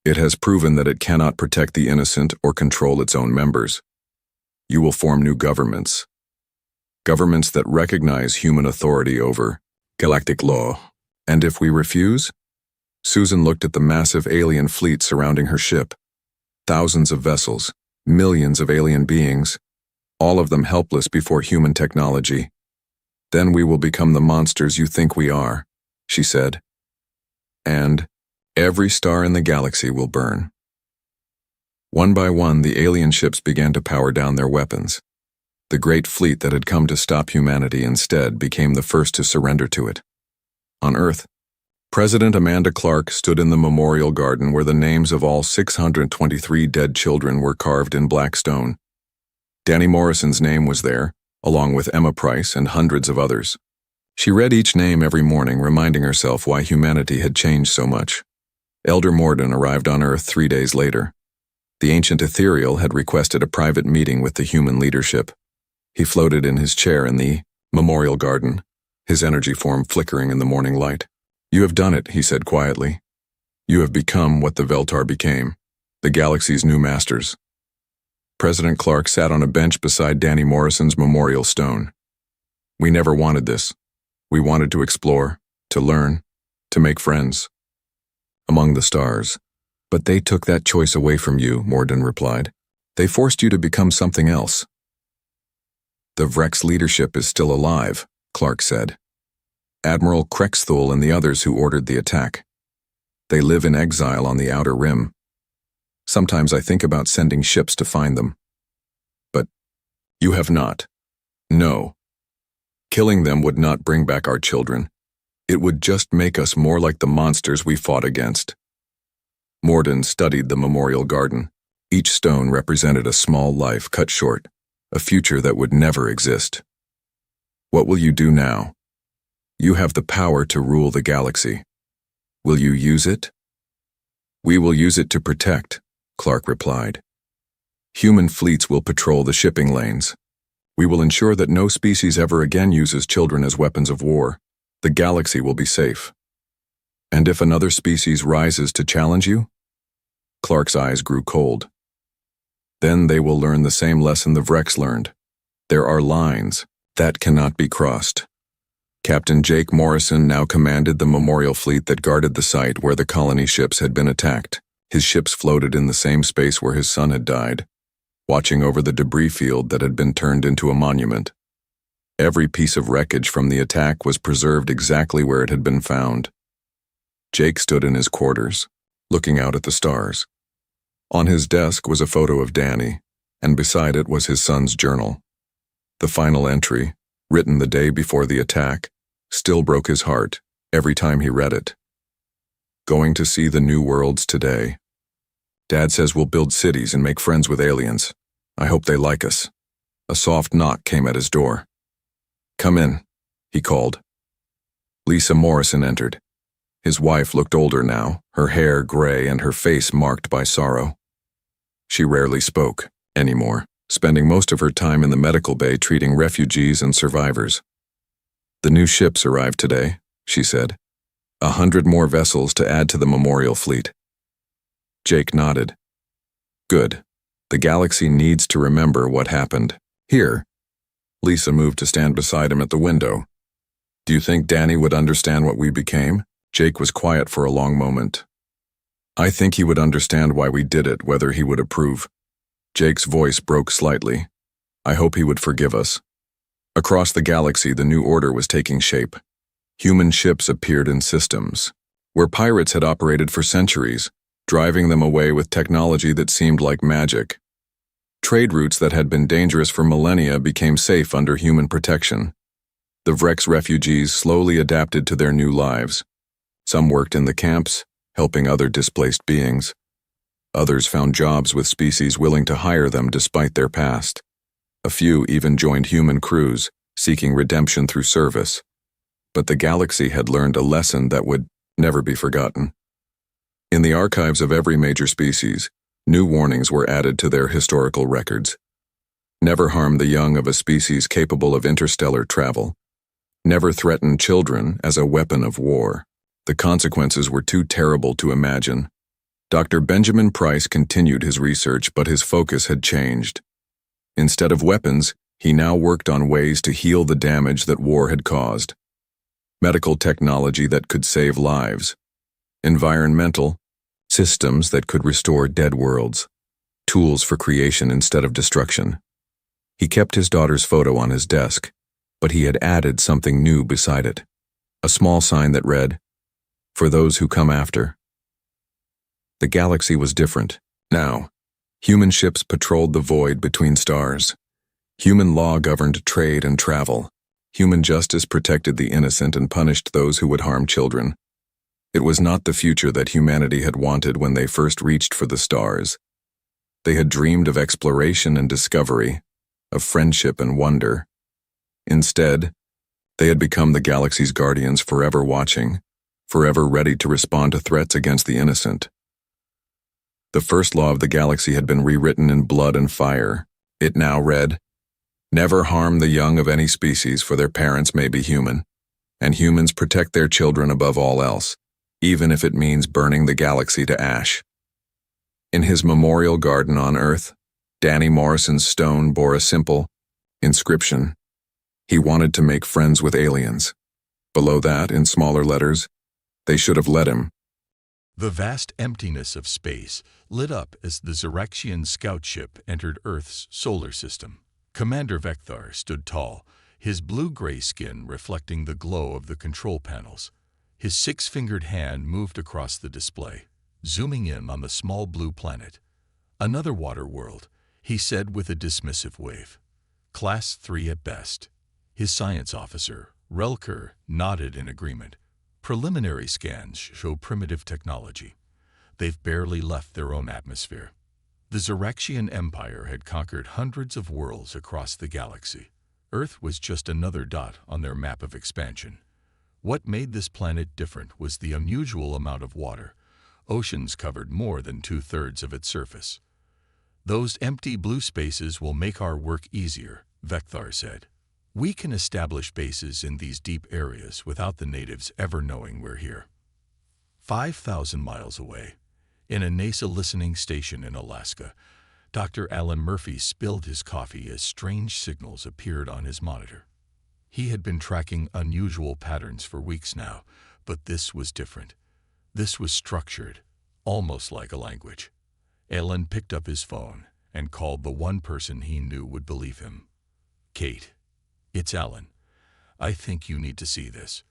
"It has proven that it cannot protect the innocent or control its own members. You will form new governments. Governments that recognize human authority over galactic law. And if we refuse?" Susan looked at the massive alien fleet surrounding her ship. Thousands of vessels, millions of alien beings, all of them helpless before human technology. "Then we will become the monsters you think we are," she said. "And every star in the galaxy will burn." One by one, the alien ships began to power down their weapons. The great fleet that had come to stop humanity instead became the first to surrender to it. On Earth, President Amanda Clark stood in the memorial garden where the names of all 623 dead children were carved in black stone. Danny Morrison's name was there, along with Emma Price and hundreds of others. She read each name every morning, reminding herself why humanity had changed so much. Elder Morden arrived on Earth 3 days later. The ancient ethereal had requested a private meeting with the human leadership. He floated in his chair in the memorial garden, his energy form flickering in the morning light. "You have done it," he said quietly. "You have become what the Veltar became, the galaxy's new masters." President Clark sat on a bench beside Danny Morrison's memorial stone. "We never wanted this. We wanted to explore, to learn, to make friends among the stars. But they took that choice away from you," Morden replied. "They forced you to become something else." "The Vrex leadership is still alive," Clark said. "Admiral Krexthul and the others who ordered the attack. They live in exile on the Outer Rim. Sometimes I think about sending ships to find them. But you have not. No. Killing them would not bring back our children. It would just make us more like the monsters we fought against." Morden studied the memorial garden. Each stone represented a small life cut short, a future that would never exist. "What will you do now? You have the power to rule the galaxy. Will you use it?" "We will use it to protect," Clark replied. "Human fleets will patrol the shipping lanes. We will ensure that no species ever again uses children as weapons of war. The galaxy will be safe. And if another species rises to challenge you?" Clark's eyes grew cold. "Then they will learn the same lesson the Vrex learned. There are lines that cannot be crossed." Captain Jake Morrison now commanded the memorial fleet that guarded the site where the colony ships had been attacked. His ships floated in the same space where his son had died, watching over the debris field that had been turned into a monument. Every piece of wreckage from the attack was preserved exactly where it had been found. Jake stood in his quarters, looking out at the stars. On his desk was a photo of Danny, and beside it was his son's journal. The final entry, written the day before the attack, still broke his heart every time he read it. "Going to see the new worlds today. Dad says we'll build cities and make friends with aliens. I hope they like us." A soft knock came at his door. "Come in," he called. Lisa Morrison entered. His wife looked older now, her hair gray and her face marked by sorrow. She rarely spoke, anymore, spending most of her time in the medical bay treating refugees and survivors. "The new ships arrived today," she said. 100 more vessels to add to the memorial fleet. Jake nodded. "Good. The galaxy needs to remember what happened. Here." Lisa moved to stand beside him at the window. "Do you think Danny would understand what we became?" Jake was quiet for a long moment. "I think he would understand why we did it, whether he would approve." Jake's voice broke slightly. "I hope he would forgive us." Across the galaxy, the new order was taking shape. Human ships appeared in systems, where pirates had operated for centuries, driving them away with technology that seemed like magic. Trade routes that had been dangerous for millennia became safe under human protection. The Vrex refugees slowly adapted to their new lives. Some worked in the camps, helping other displaced beings. Others found jobs with species willing to hire them despite their past. A few even joined human crews, seeking redemption through service. But the galaxy had learned a lesson that would never be forgotten. In the archives of every major species, new warnings were added to their historical records. Never harm the young of a species capable of interstellar travel. Never threaten children as a weapon of war. The consequences were too terrible to imagine. Dr. Benjamin Price continued his research, but his focus had changed. Instead of weapons, he now worked on ways to heal the damage that war had caused. Medical technology that could save lives. Environmental systems that could restore dead worlds. Tools for creation instead of destruction. He kept his daughter's photo on his desk, but he had added something new beside it. A small sign that read, "For those who come after." The galaxy was different. Now, human ships patrolled the void between stars. Human law governed trade and travel. Human justice protected the innocent and punished those who would harm children. It was not the future that humanity had wanted when they first reached for the stars. They had dreamed of exploration and discovery, of friendship and wonder. Instead, they had become the galaxy's guardians, forever watching, forever ready to respond to threats against the innocent. The first law of the galaxy had been rewritten in blood and fire. It now read, "Never harm the young of any species, for their parents may be human, and humans protect their children above all else, even if it means burning the galaxy to ash." In his memorial garden on Earth, Danny Morrison's stone bore a simple inscription. He wanted to make friends with aliens. Below that, in smaller letters, "They should have let him." The vast emptiness of space lit up as the Zuraxian scout ship entered Earth's solar system. Commander Veltar stood tall, his blue-gray skin reflecting the glow of the control panels. His six-fingered hand moved across the display, zooming in on the small blue planet. "Another water world," he said with a dismissive wave. "Class 3 at best." His science officer, Relker, nodded in agreement. "Preliminary scans show primitive technology. They've barely left their own atmosphere." The Zuraxian Empire had conquered hundreds of worlds across the galaxy. Earth was just another dot on their map of expansion. What made this planet different was the unusual amount of water. Oceans covered more than 2/3 of its surface. "Those empty blue spaces will make our work easier," Veltar said. "We can establish bases in these deep areas without the natives ever knowing we're here." 5,000 miles away, in a NASA listening station in Alaska, Dr. Alan Murphy spilled his coffee as strange signals appeared on his monitor. He had been tracking unusual patterns for weeks now, but this was different. This was structured, almost like a language. Alan picked up his phone and called the one person he knew would believe him. "Kate, it's Alan. I think you need to see this."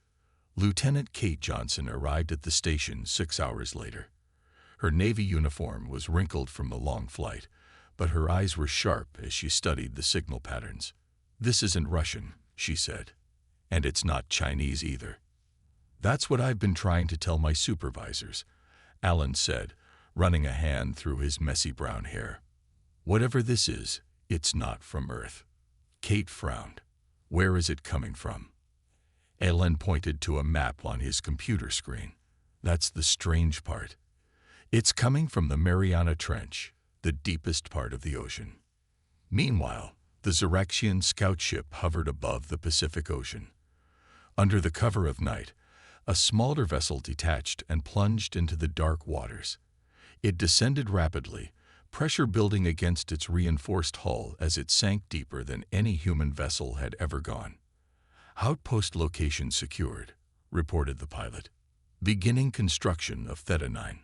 Lieutenant Kate Johnson arrived at the station 6 hours later. Her Navy uniform was wrinkled from the long flight, but her eyes were sharp as she studied the signal patterns. "This isn't Russian," she said, "and it's not Chinese either." "That's what I've been trying to tell my supervisors," Alan said, running a hand through his messy brown hair. "Whatever this is, it's not from Earth." Kate frowned. "Where is it coming from?" Alan pointed to a map on his computer screen. That's the strange part. It's coming from the Mariana Trench, the deepest part of the ocean. Meanwhile, the Zuraxian scout ship hovered above the Pacific Ocean. Under the cover of night, a smaller vessel detached and plunged into the dark waters. It descended rapidly, pressure building against its reinforced hull as it sank deeper than any human vessel had ever gone. "Outpost location secured," reported the pilot. "Beginning construction of Theta 9.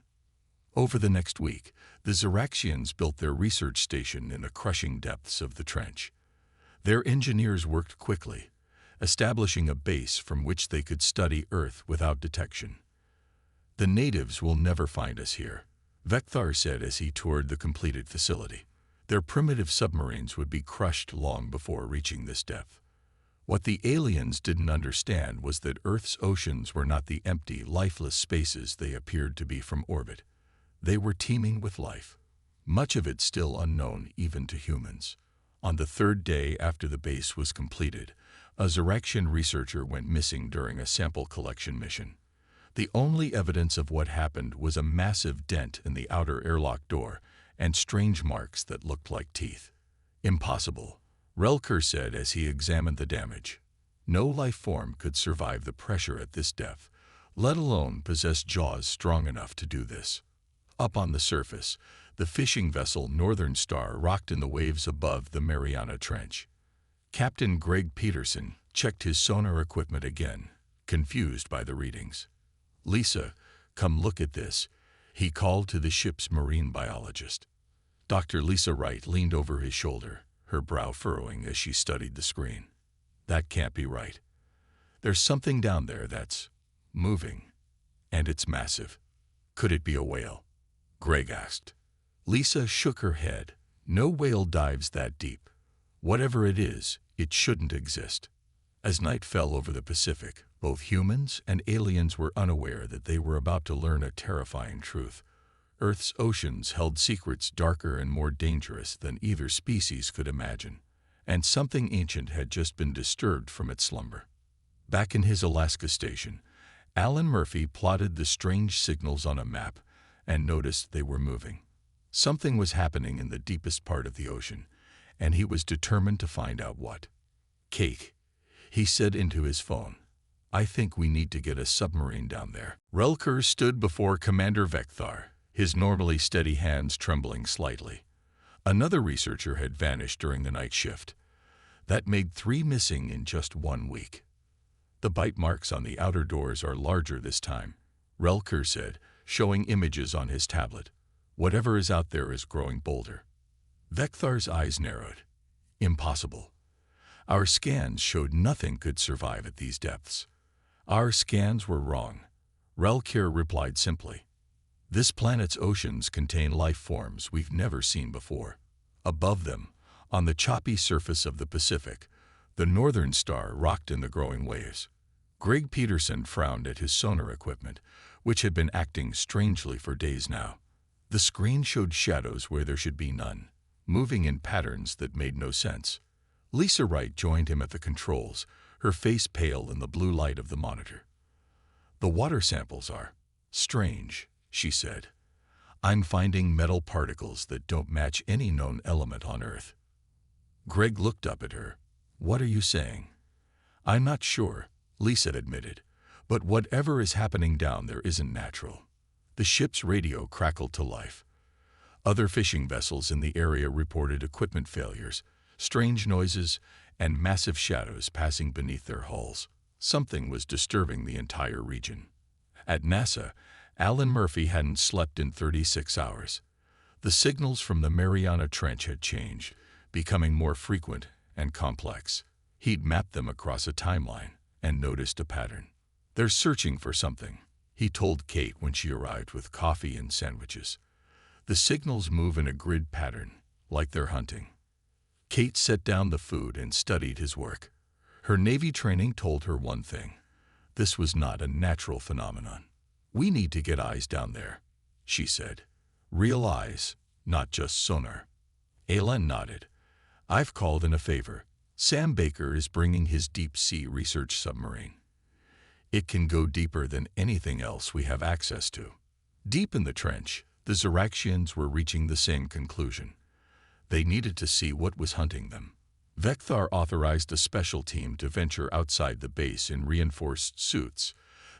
Over the next week, the Zuraxians built their research station in the crushing depths of the trench. Their engineers worked quickly, establishing a base from which they could study Earth without detection. "The natives will never find us here," Veltar said as he toured the completed facility. "Their primitive submarines would be crushed long before reaching this depth." What the aliens didn't understand was that Earth's oceans were not the empty, lifeless spaces they appeared to be from orbit. They were teeming with life, much of it still unknown even to humans. On the third day after the base was completed, a Zuraxian researcher went missing during a sample collection mission. The only evidence of what happened was a massive dent in the outer airlock door and strange marks that looked like teeth. "Impossible," Veltar said as he examined the damage. "No life form could survive the pressure at this depth, let alone possess jaws strong enough to do this." Up on the surface, the fishing vessel Northern Star rocked in the waves above the Mariana Trench. Captain Greg Peterson checked his sonar equipment again, confused by the readings. "Lisa, come look at this," he called to the ship's marine biologist. Dr. Lisa Wright leaned over his shoulder, her brow furrowing as she studied the screen. "That can't be right. There's something down there that's moving, and it's massive. Could it be a whale?" Greg asked. Lisa shook her head. "No whale dives that deep. Whatever it is, it shouldn't exist." As night fell over the Pacific, both humans and aliens were unaware that they were about to learn a terrifying truth. Earth's oceans held secrets darker and more dangerous than either species could imagine, and something ancient had just been disturbed from its slumber. Back in his Alaska station, Alan Murphy plotted the strange signals on a map and noticed they were moving. Something was happening in the deepest part of the ocean, and he was determined to find out what. "Kate," he said into his phone, "I think we need to get a submarine down there." Veltar stood before Commander Veltar, his normally steady hands trembling slightly. Another researcher had vanished during the night shift. That made 3 missing in just 1 week. "The bite marks on the outer doors are larger this time," Veltar said, showing images on his tablet. "Whatever is out there is growing bolder." Veltar's eyes narrowed. "Impossible. Our scans showed nothing could survive at these depths." "Our scans were wrong," Veltar replied simply. "This planet's oceans contain life forms we've never seen before. Above them, on the choppy surface of the Pacific, the Northern Star rocked in the growing waves." Greg Peterson frowned at his sonar equipment, which had been acting strangely for days now. The screen showed shadows where there should be none, moving in patterns that made no sense. Lisa Wright joined him at the controls, her face pale in the blue light of the monitor. "The water samples are strange," she said. "I'm finding metal particles that don't match any known element on Earth." Greg looked up at her. "What are you saying?" "I'm not sure," Lisa admitted, "but whatever is happening down there isn't natural." The ship's radio crackled to life. Other fishing vessels in the area reported equipment failures, strange noises, and massive shadows passing beneath their hulls. Something was disturbing the entire region. At NASA, Alan Murphy hadn't slept in 36 hours. The signals from the Mariana Trench had changed, becoming more frequent and complex. He'd mapped them across a timeline and noticed a pattern. "They're searching for something," he told Kate when she arrived with coffee and sandwiches. "The signals move in a grid pattern, like they're hunting." Kate set down the food and studied his work. Her Navy training told her one thing: this was not a natural phenomenon. "We need to get eyes down there," she said. "Real eyes, not just sonar." Alan nodded. "I've called in a favor. Sam Baker is bringing his deep-sea research submarine. It can go deeper than anything else we have access to. Deep in the trench, the Zuraxians were reaching the same conclusion. They needed to see what was hunting them. Veltar authorized a special team to venture outside the base in reinforced suits.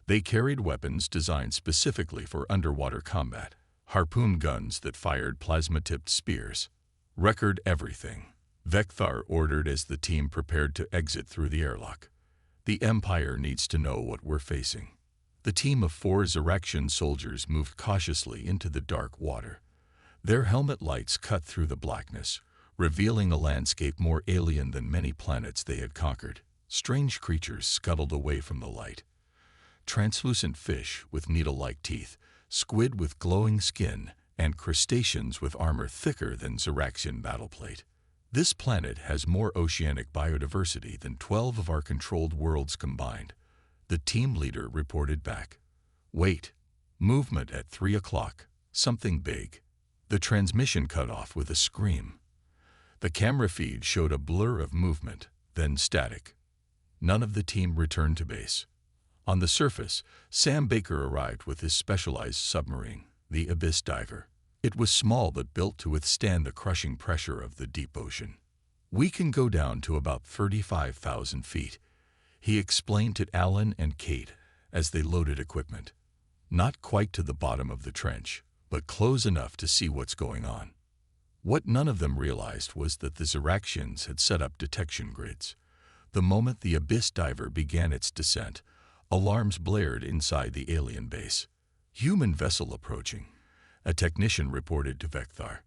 They carried weapons designed specifically for underwater combat, harpoon guns that fired plasma-tipped spears. Record everything, Veltar ordered as the team prepared to exit through the airlock. The Empire needs to know what we're facing. The team of 4 Zuraxian soldiers moved cautiously into the dark water. Their helmet lights cut through the blackness, revealing a landscape more alien than many planets they had conquered. Strange creatures scuttled away from the light. Translucent fish with needle-like teeth, squid with glowing skin, and crustaceans with armor thicker than Zuraxian battleplate. This planet has more oceanic biodiversity than 12 of our controlled worlds combined. The team leader reported back. Wait. Movement at 3 o'clock. Something big. The transmission cut off with a scream. The camera feed showed a blur of movement, then static. None of the team returned to base. On the surface, Sam Baker arrived with his specialized submarine, the Abyss Diver. It was small but built to withstand the crushing pressure of the deep ocean. We can go down to about 35,000 feet, he explained to Alan and Kate as they loaded equipment. Not quite to the bottom of the trench, but close enough to see what's going on. What none of them realized was that the Zuraxians had set up detection grids. The moment the Abyss Diver began its descent, alarms blared inside the alien base. Human vessel approaching, a technician reported to Veltar.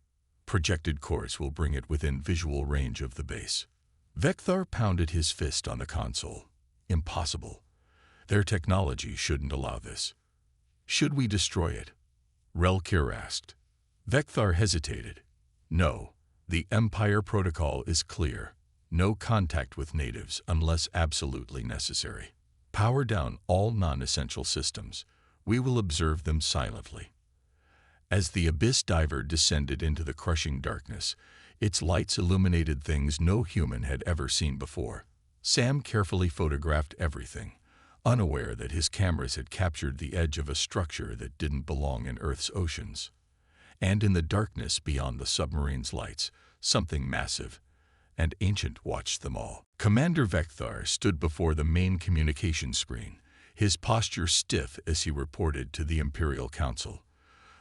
Projected course will bring it within visual range of the base. Veltar pounded his fist on the console. Impossible. Their technology shouldn't allow this. Should we destroy it? Relkir asked. Veltar hesitated. No, the Empire protocol is clear. No contact with natives unless absolutely necessary. Power down all non-essential systems. We will observe them silently. As the Abyss Diver descended into the crushing darkness, its lights illuminated things no human had ever seen before. Sam carefully photographed everything, unaware that his cameras had captured the edge of a structure that didn't belong in Earth's oceans. And in the darkness beyond the submarine's lights, something massive and ancient watched them all. Commander Veltar stood before the main communication screen, his posture stiff as he reported to the Imperial Council.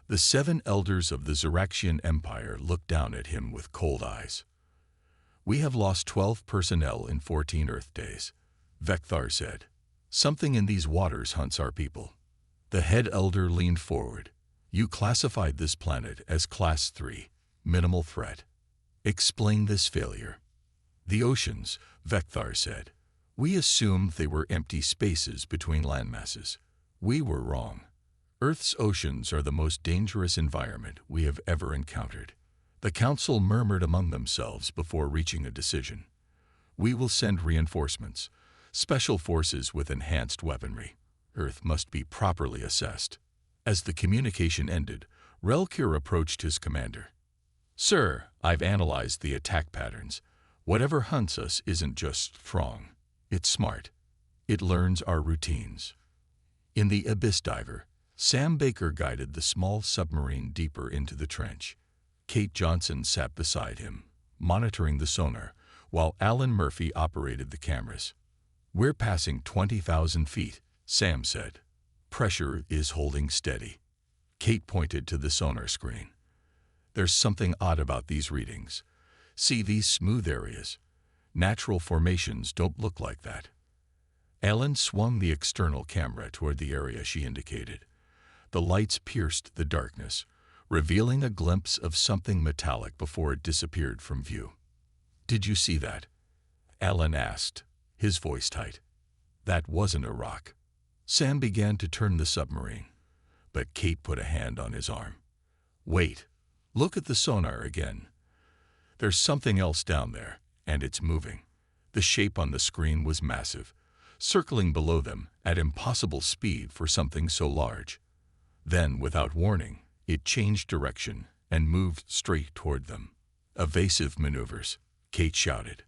The 7 elders of the Zuraxian Empire looked down at him with cold eyes. We have lost 12 personnel in 14 Earth days, Veltar said. Something in these waters hunts our people. The head elder leaned forward. You classified this planet as Class 3, minimal threat. Explain this failure. The oceans, Veltar said. We assumed they were empty spaces between landmasses. We were wrong. Earth's oceans are the most dangerous environment we have ever encountered. The Council murmured among themselves before reaching a decision. We will send reinforcements, special forces with enhanced weaponry. Earth must be properly assessed. As the communication ended, Relkir approached his commander. Sir, I've analyzed the attack patterns. Whatever hunts us isn't just strong. It's smart. It learns our routines. In the Abyss Diver, Sam Baker guided the small submarine deeper into the trench. Kate Johnson sat beside him, monitoring the sonar, while Alan Murphy operated the cameras. We're passing 20,000 feet, Sam said. Pressure is holding steady. Kate pointed to the sonar screen. There's something odd about these readings. See these smooth areas? Natural formations don't look like that. Alan swung the external camera toward the area she indicated. The lights pierced the darkness, revealing a glimpse of something metallic before it disappeared from view. Did you see that? Alan asked, his voice tight. That wasn't a rock. Sam began to turn the submarine, but Kate put a hand on his arm. Wait, look at the sonar again. There's something else down there, and it's moving. The shape on the screen was massive, circling below them at impossible speed for something so large. Then, without warning, it changed direction and moved straight toward them. Evasive maneuvers, Kate shouted.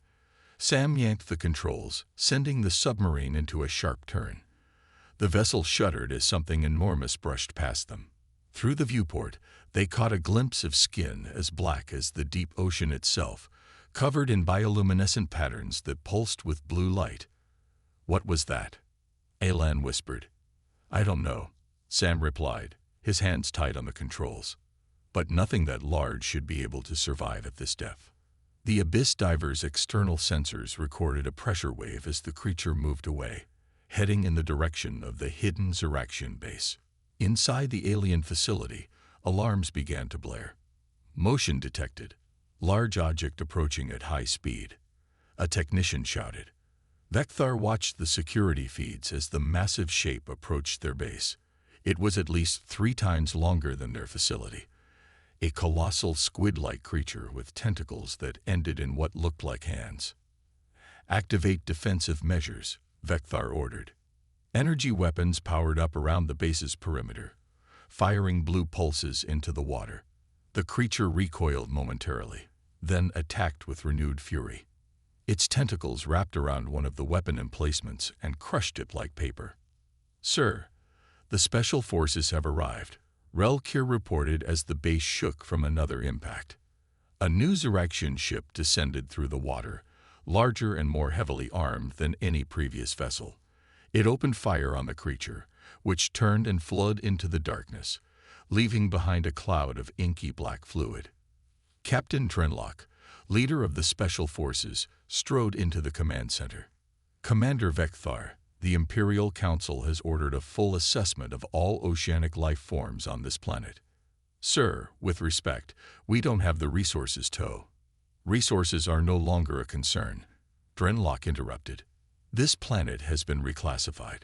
Sam yanked the controls, sending the submarine into a sharp turn. The vessel shuddered as something enormous brushed past them. Through the viewport, they caught a glimpse of skin as black as the deep ocean itself, covered in bioluminescent patterns that pulsed with blue light. "What was that?" Alan whispered. "I don't know," Sam replied, his hands tight on the controls. "But nothing that large should be able to survive at this depth." The abyss diver's external sensors recorded a pressure wave as the creature moved away, heading in the direction of the hidden Zuraxian base. Inside the alien facility, alarms began to blare. Motion detected. Large object approaching at high speed. A technician shouted. Veltar watched the security feeds as the massive shape approached their base. It was at least 3 times longer than their facility. A colossal squid-like creature with tentacles that ended in what looked like hands. "Activate defensive measures," Veltar ordered. Energy weapons powered up around the base's perimeter, firing blue pulses into the water. The creature recoiled momentarily, then attacked with renewed fury. Its tentacles wrapped around one of the weapon emplacements and crushed it like paper. "Sir, the special forces have arrived," Relkir reported as the base shook from another impact. A new Zuraxian ship descended through the water, larger and more heavily armed than any previous vessel. It opened fire on the creature, which turned and flowed into the darkness, leaving behind a cloud of inky black fluid. Captain Drenlock, leader of the Special Forces, strode into the command center. "Commander Veltar, the Imperial Council has ordered a full assessment of all oceanic life forms on this planet." "Sir, with respect, we don't have the resources to." "Resources are no longer a concern," Drenlock interrupted. "This planet has been reclassified.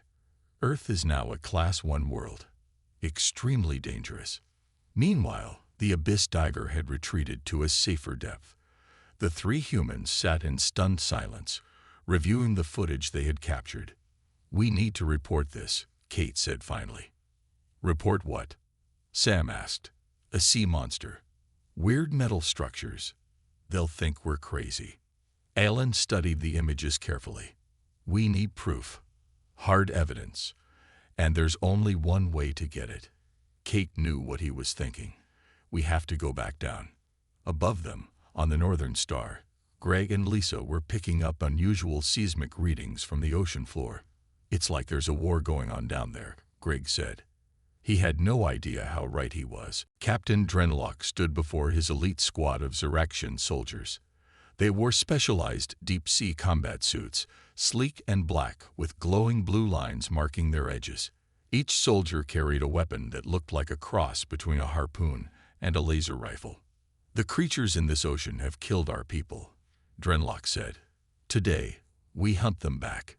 Earth is now a Class 1 world. Extremely dangerous." Meanwhile, the abyss diver had retreated to a safer depth. The 3 humans sat in stunned silence, reviewing the footage they had captured. "We need to report this," Kate said finally. "Report what?" Sam asked. "A sea monster. Weird metal structures. They'll think we're crazy." Alan studied the images carefully. "We need proof. Hard evidence. And there's only one way to get it." Kate knew what he was thinking. "We have to go back down." Above them, on the northern star, Greg and Lisa were picking up unusual seismic readings from the ocean floor. "It's like there's a war going on down there," Greg said. He had no idea how right he was. Captain Drenlock stood before his elite squad of Zuraxian soldiers. They wore specialized deep-sea combat suits, sleek and black, with glowing blue lines marking their edges. Each soldier carried a weapon that looked like a cross between a harpoon and a laser rifle. "The creatures in this ocean have killed our people," Drenlock said. "Today, we hunt them back."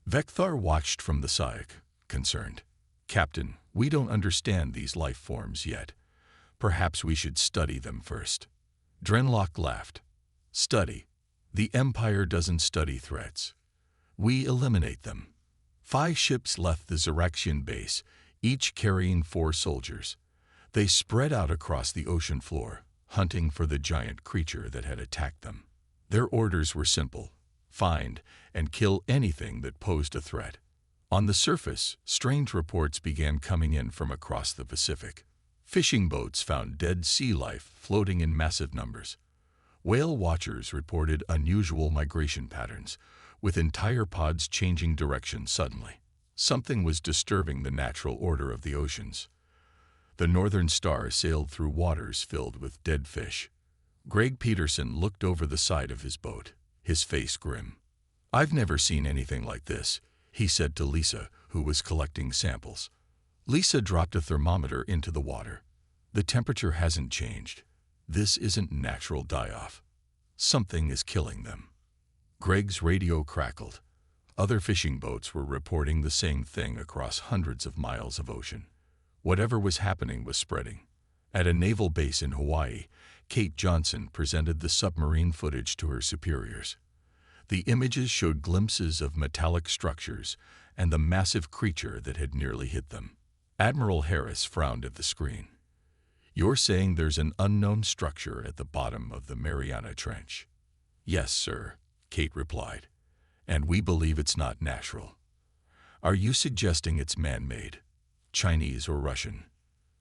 Veltar watched from the side, concerned. "Captain, we don't understand these life forms yet. Perhaps we should study them first." Drenlock laughed. "Study? The Empire doesn't study threats. We eliminate them." 5 ships left the Zuraxian base, each carrying 4 soldiers. They spread out across the ocean floor, hunting for the giant creature that had attacked them. Their orders were simple: find and kill anything that posed a threat. On the surface, strange reports began coming in from across the Pacific. Fishing boats found dead sea life floating in massive numbers. Whale watchers reported unusual migration patterns, with entire pods changing direction suddenly. Something was disturbing the natural order of the oceans. The Northern Star sailed through waters filled with dead fish. Greg Peterson looked over the side of his boat, his face grim. "I've never seen anything like this," he said to Lisa, who was collecting samples. Lisa dropped a thermometer into the water. "The temperature hasn't changed. This isn't natural die-off. Something is killing them." Greg's radio crackled. Other fishing boats were reporting the same thing across hundreds of miles of ocean. Whatever was happening was spreading. At a naval base in Hawaii, Kate Johnson presented the submarine footage to her superiors. The images showed glimpses of metallic structures and the massive creature that had nearly hit them. Admiral Harris frowned at the screen. "You're saying there's an unknown structure at the bottom of the Mariana Trench?" "Yes, sir," Kate replied. "And we believe it's not natural. Are you suggesting it's man-made? Chinese or Russian?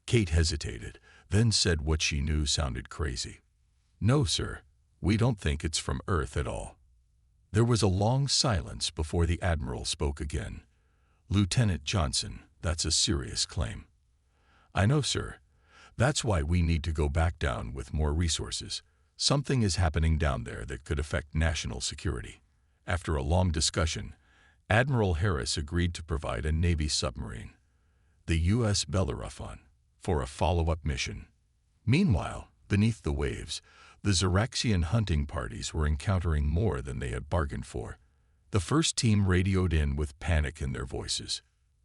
Kate hesitated, then said what she knew sounded crazy. No, sir. We don't think it's from Earth at all. There was a long silence before the Admiral spoke again. Lieutenant Johnson, that's a serious claim. I know, sir. That's why we need to go back down with more resources. Something is happening down there that could affect national security. After a long discussion, Admiral Harris agreed to provide a Navy submarine, the U.S. Bellerophon, for a follow-up mission. Meanwhile, beneath the waves, the Zuraxian hunting parties were encountering more than they had bargained for. The first team radioed in with panic in their voices.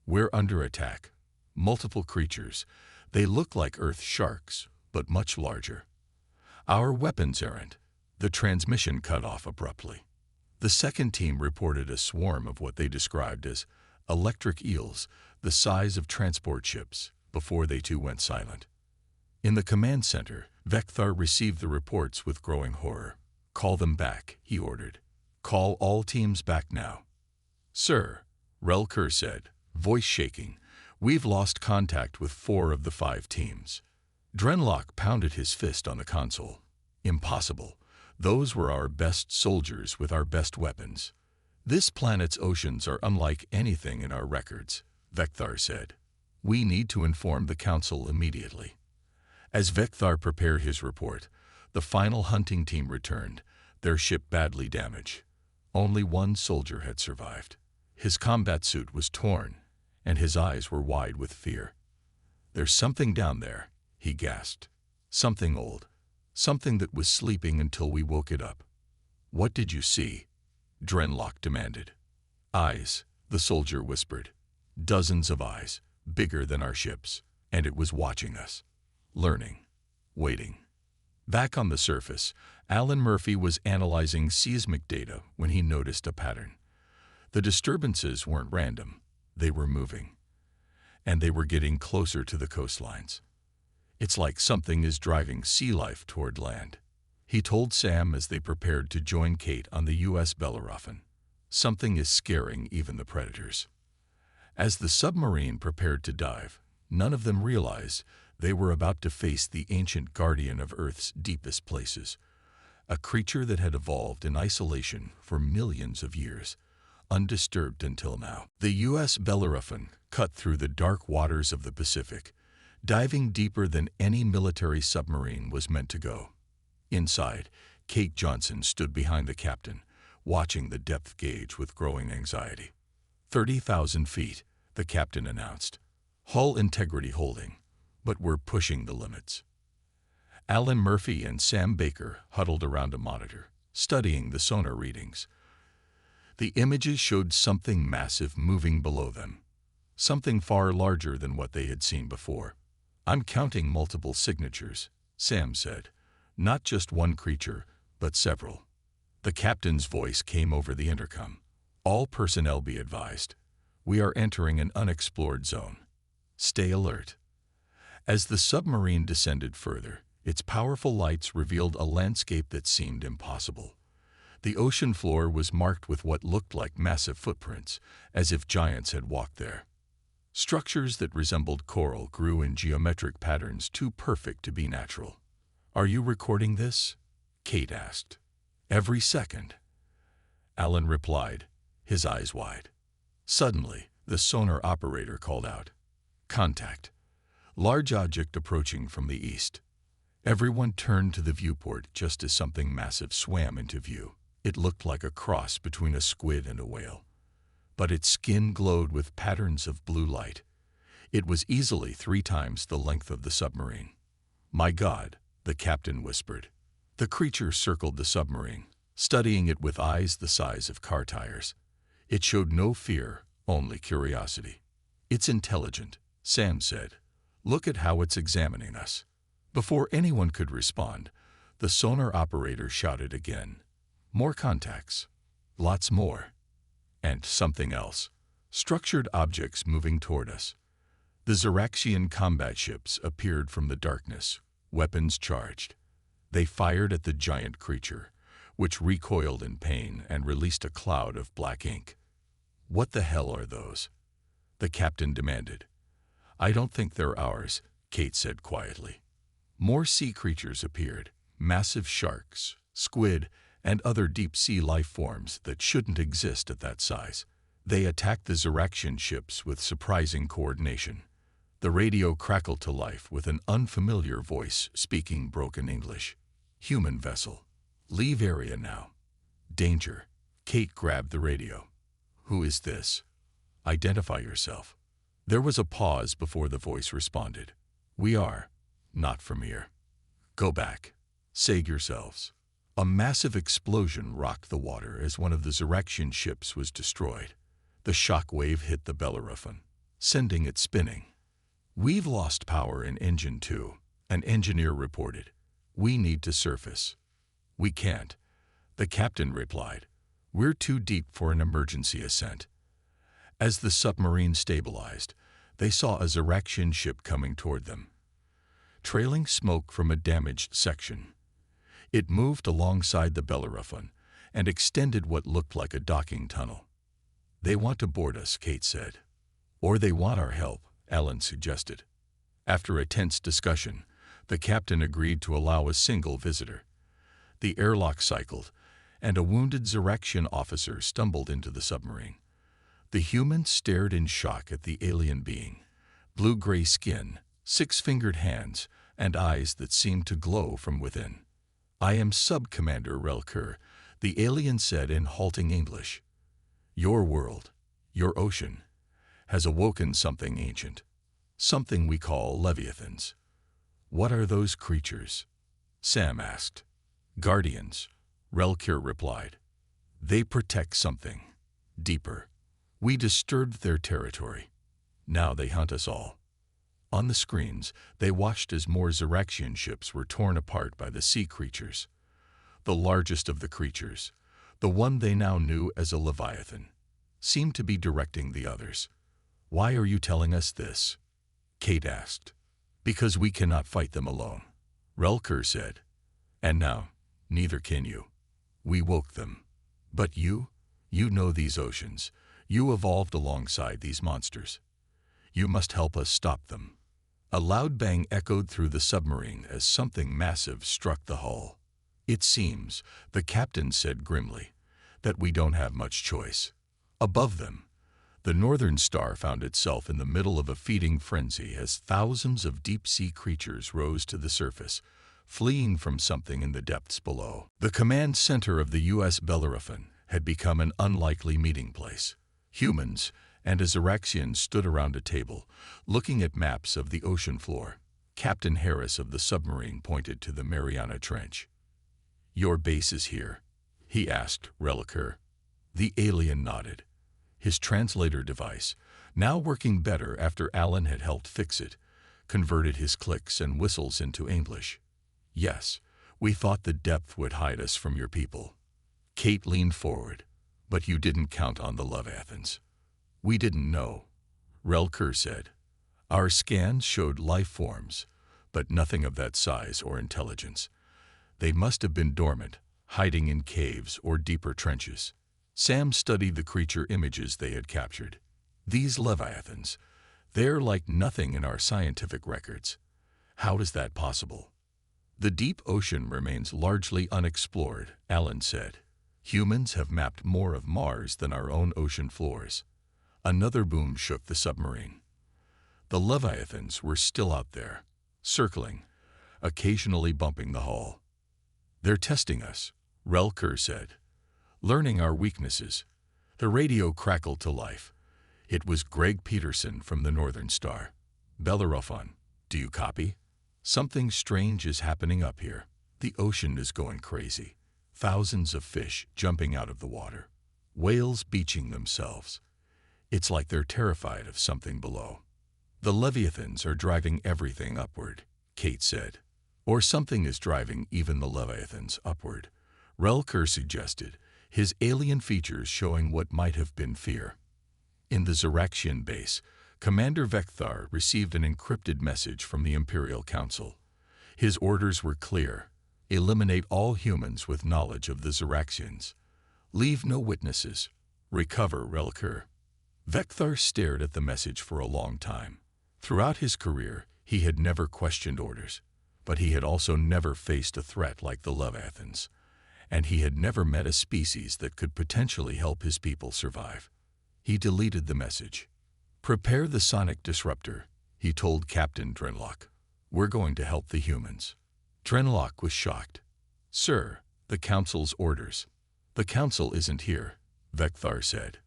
We're under attack. Multiple creatures. They look like Earth sharks, but much larger. Our weapons aren't. The transmission cut off abruptly. The second team reported a swarm of what they described as electric eels, the size of transport ships, before they too went silent. In the command center, Veltar received the reports with growing horror. Call them back, he ordered. Call all teams back now. Sir, Relker said, voice shaking, we've lost contact with 4 of the 5 teams. Drenlock pounded his fist on the console. Impossible. Those were our best soldiers with our best weapons. This planet's oceans are unlike anything in our records, Veltar said. We need to inform the Council immediately. As Veltar prepared his report, the final hunting team returned, their ship badly damaged. Only one soldier had survived. His combat suit was torn, and his eyes were wide with fear. There's something down there, he gasped. Something old. Something that was sleeping until we woke it up. What did you see? Drenlock demanded. Eyes, the soldier whispered. Dozens of eyes, bigger than our ships, and it was watching us. Learning. Waiting. Back on the surface, Alan Murphy was analyzing seismic data when he noticed a pattern. The disturbances weren't random. They were moving. And they were getting closer to the coastlines. It's like something is driving sea life toward land. He told Sam as they prepared to join Kate on the U.S. Bellerophon. Something is scaring even the predators. As the submarine prepared to dive, none of them realized they were about to face the ancient guardian of Earth's deepest places, a creature that had evolved in isolation for millions of years, undisturbed until now. The U.S. Bellerophon cut through the dark waters of the Pacific, diving deeper than any military submarine was meant to go. Inside, Kate Johnson stood behind the captain, watching the depth gauge with growing anxiety. 30,000 feet, the captain announced. Hull integrity holding, but we're pushing the limits. Alan Murphy and Sam Baker huddled around a monitor, studying the sonar readings. The images showed something massive moving below them, something far larger than what they had seen before. I'm counting multiple signatures, Sam said. Not just one creature, but several. The captain's voice came over the intercom. All personnel be advised. We are entering an unexplored zone. Stay alert. As the submarine descended further, its powerful lights revealed a landscape that seemed impossible. The ocean floor was marked with what looked like massive footprints, as if giants had walked there. Structures that resembled coral grew in geometric patterns too perfect to be natural. Are you recording this? Kate asked. Every second. Alan replied, his eyes wide. Suddenly, the sonar operator called out. Contact. Large object approaching from the east. Everyone turned to the viewport just as something massive swam into view. It looked like a cross between a squid and a whale. But its skin glowed with patterns of blue light. It was easily 3 times the length of the submarine. My God, the captain whispered. The creature circled the submarine, studying it with eyes the size of car tires. It showed no fear, only curiosity. It's intelligent, Sam said. Look at how it's examining us. Before anyone could respond, the sonar operator shouted again. More contacts. Lots more. And something else. Structured objects moving toward us. The Zuraxian combat ships appeared from the darkness, weapons charged. They fired at the giant creature, which recoiled in pain and released a cloud of black ink. What the hell are those? the captain demanded. I don't think they're ours, Kate said quietly. More sea creatures appeared, massive sharks, squid, and other deep-sea life forms that shouldn't exist at that size. They attacked the Zuraxian ships with surprising coordination. The radio crackled to life with an unfamiliar voice speaking broken English. Human vessel. Leave area now. Danger. Kate grabbed the radio. Who is this? Identify yourself. There was a pause before the voice responded. We are. Not from here. Go back. Save yourselves. A massive explosion rocked the water as one of the Zuraxian ships was destroyed. The shock wave hit the Bellerophon, sending it spinning. We've lost power in Engine 2, an engineer reported. We need to surface. We can't, the captain replied. We're too deep for an emergency ascent. As the submarine stabilized, they saw a Zuraxian ship coming toward them, trailing smoke from a damaged section. It moved alongside the Bellerophon and extended what looked like a docking tunnel. They want to board us, Kate said. Or they want our help, Alan suggested. After a tense discussion, the captain agreed to allow a single visitor. The airlock cycled, and a wounded Zuraxian officer stumbled into the submarine. The human stared in shock at the alien being. Blue-gray skin, six-fingered hands, and eyes that seemed to glow from within. I am Sub-Commander Relker, the alien said in halting English. Your world, your ocean, has awoken something ancient, something we call leviathans. What are those creatures? Sam asked. Guardians, Relker replied. They protect something, deeper. We disturbed their territory. Now they hunt us all. On the screens, they watched as more Zuraxian ships were torn apart by the sea creatures. The largest of the creatures, the one they now knew as a leviathan, seemed to be directing the others. Why are you telling us this? Kate asked. Because we cannot fight them alone, Relker said. And now, neither can you. We woke them. But you know these oceans. You evolved alongside these monsters. You must help us stop them. A loud bang echoed through the submarine as something massive struck the hull. It seems, the captain said grimly, that we don't have much choice. Above them, the Northern Star found itself in the middle of a feeding frenzy as thousands of deep-sea creatures rose to the surface, fleeing from something in the depths below. The command center of the U.S. Bellerophon had become an unlikely meeting place. Humans and a Zuraxian stood around a table, looking at maps of the ocean floor. Captain Harris of the submarine pointed to the Mariana Trench. Your base is here, he asked Relker. The alien nodded. His translator device, now working better after Alan had helped fix it, converted his clicks and whistles into English. Yes, we thought the depth would hide us from your people. Kate leaned forward. But you didn't count on the leviathans. We didn't know, Relker said. Our scans showed life forms, but nothing of that size or intelligence. They must have been dormant, hiding in caves or deeper trenches. Sam studied the creature images they had captured. These leviathans, they're like nothing in our scientific records. How is that possible? The deep ocean remains largely unexplored, Alan said. Humans have mapped more of Mars than our own ocean floors. Another boom shook the submarine. The leviathans were still out there, circling, occasionally bumping the hull. They're testing us, Relker said. Learning our weaknesses. The radio crackled to life. It was Greg Peterson from the Northern Star. Bellerophon, do you copy? Something strange is happening up here. The ocean is going crazy. Thousands of fish jumping out of the water. Whales beaching themselves. It's like they're terrified of something below. The leviathans are driving everything upward, Kate said. Or something is driving even the leviathans upward, Relker suggested, his alien features showing what might have been fear. In the Zuraxian base, Commander Veltar received an encrypted message from the Imperial Council. His orders were clear. Eliminate all humans with knowledge of the Zuraxians. Leave no witnesses. Recover Relker. Veltar stared at the message for a long time. Throughout his career, he had never questioned orders, but he had also never faced a threat like the leviathans, and he had never met a species that could potentially help his people survive. He deleted the message. "Prepare the sonic disruptor," he told Captain Drenlock. "We're going to help the humans." Drenlock was shocked. "Sir, the Council's orders." "The Council isn't here," Veltar said.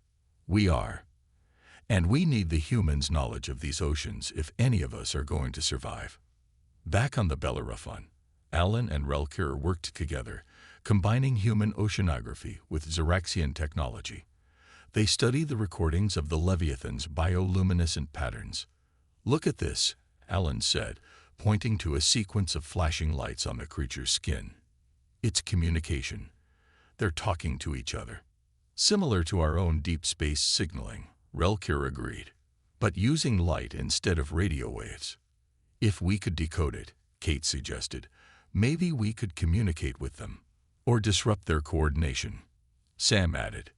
"We are. And we need the humans' knowledge of these oceans if any of us are going to survive." Back on the Bellerophon, Alan and Relkir worked together, combining human oceanography with Zuraxian technology. They studied the recordings of the leviathans' bioluminescent patterns. "Look at this," Alan said, pointing to a sequence of flashing lights on the creature's skin. "It's communication. They're talking to each other." "Similar to our own deep space signaling," Relkir agreed, "but using light instead of radio waves." "If we could decode it," Kate suggested, "maybe we could communicate with them, or disrupt their coordination." Sam added.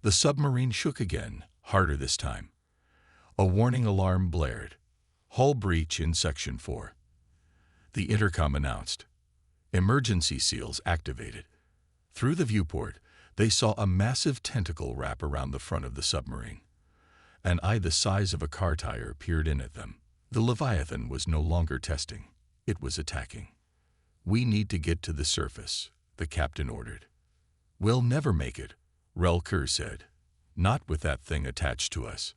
The submarine shook again, harder this time. A warning alarm blared. "Hull breach in Section 4. The intercom announced. Emergency seals activated. Through the viewport, they saw a massive tentacle wrap around the front of the submarine. An eye the size of a car tire peered in at them. The Leviathan was no longer testing. It was attacking. "We need to get to the surface," the captain ordered. "We'll never make it," Relkir said. "Not with that thing attached to us."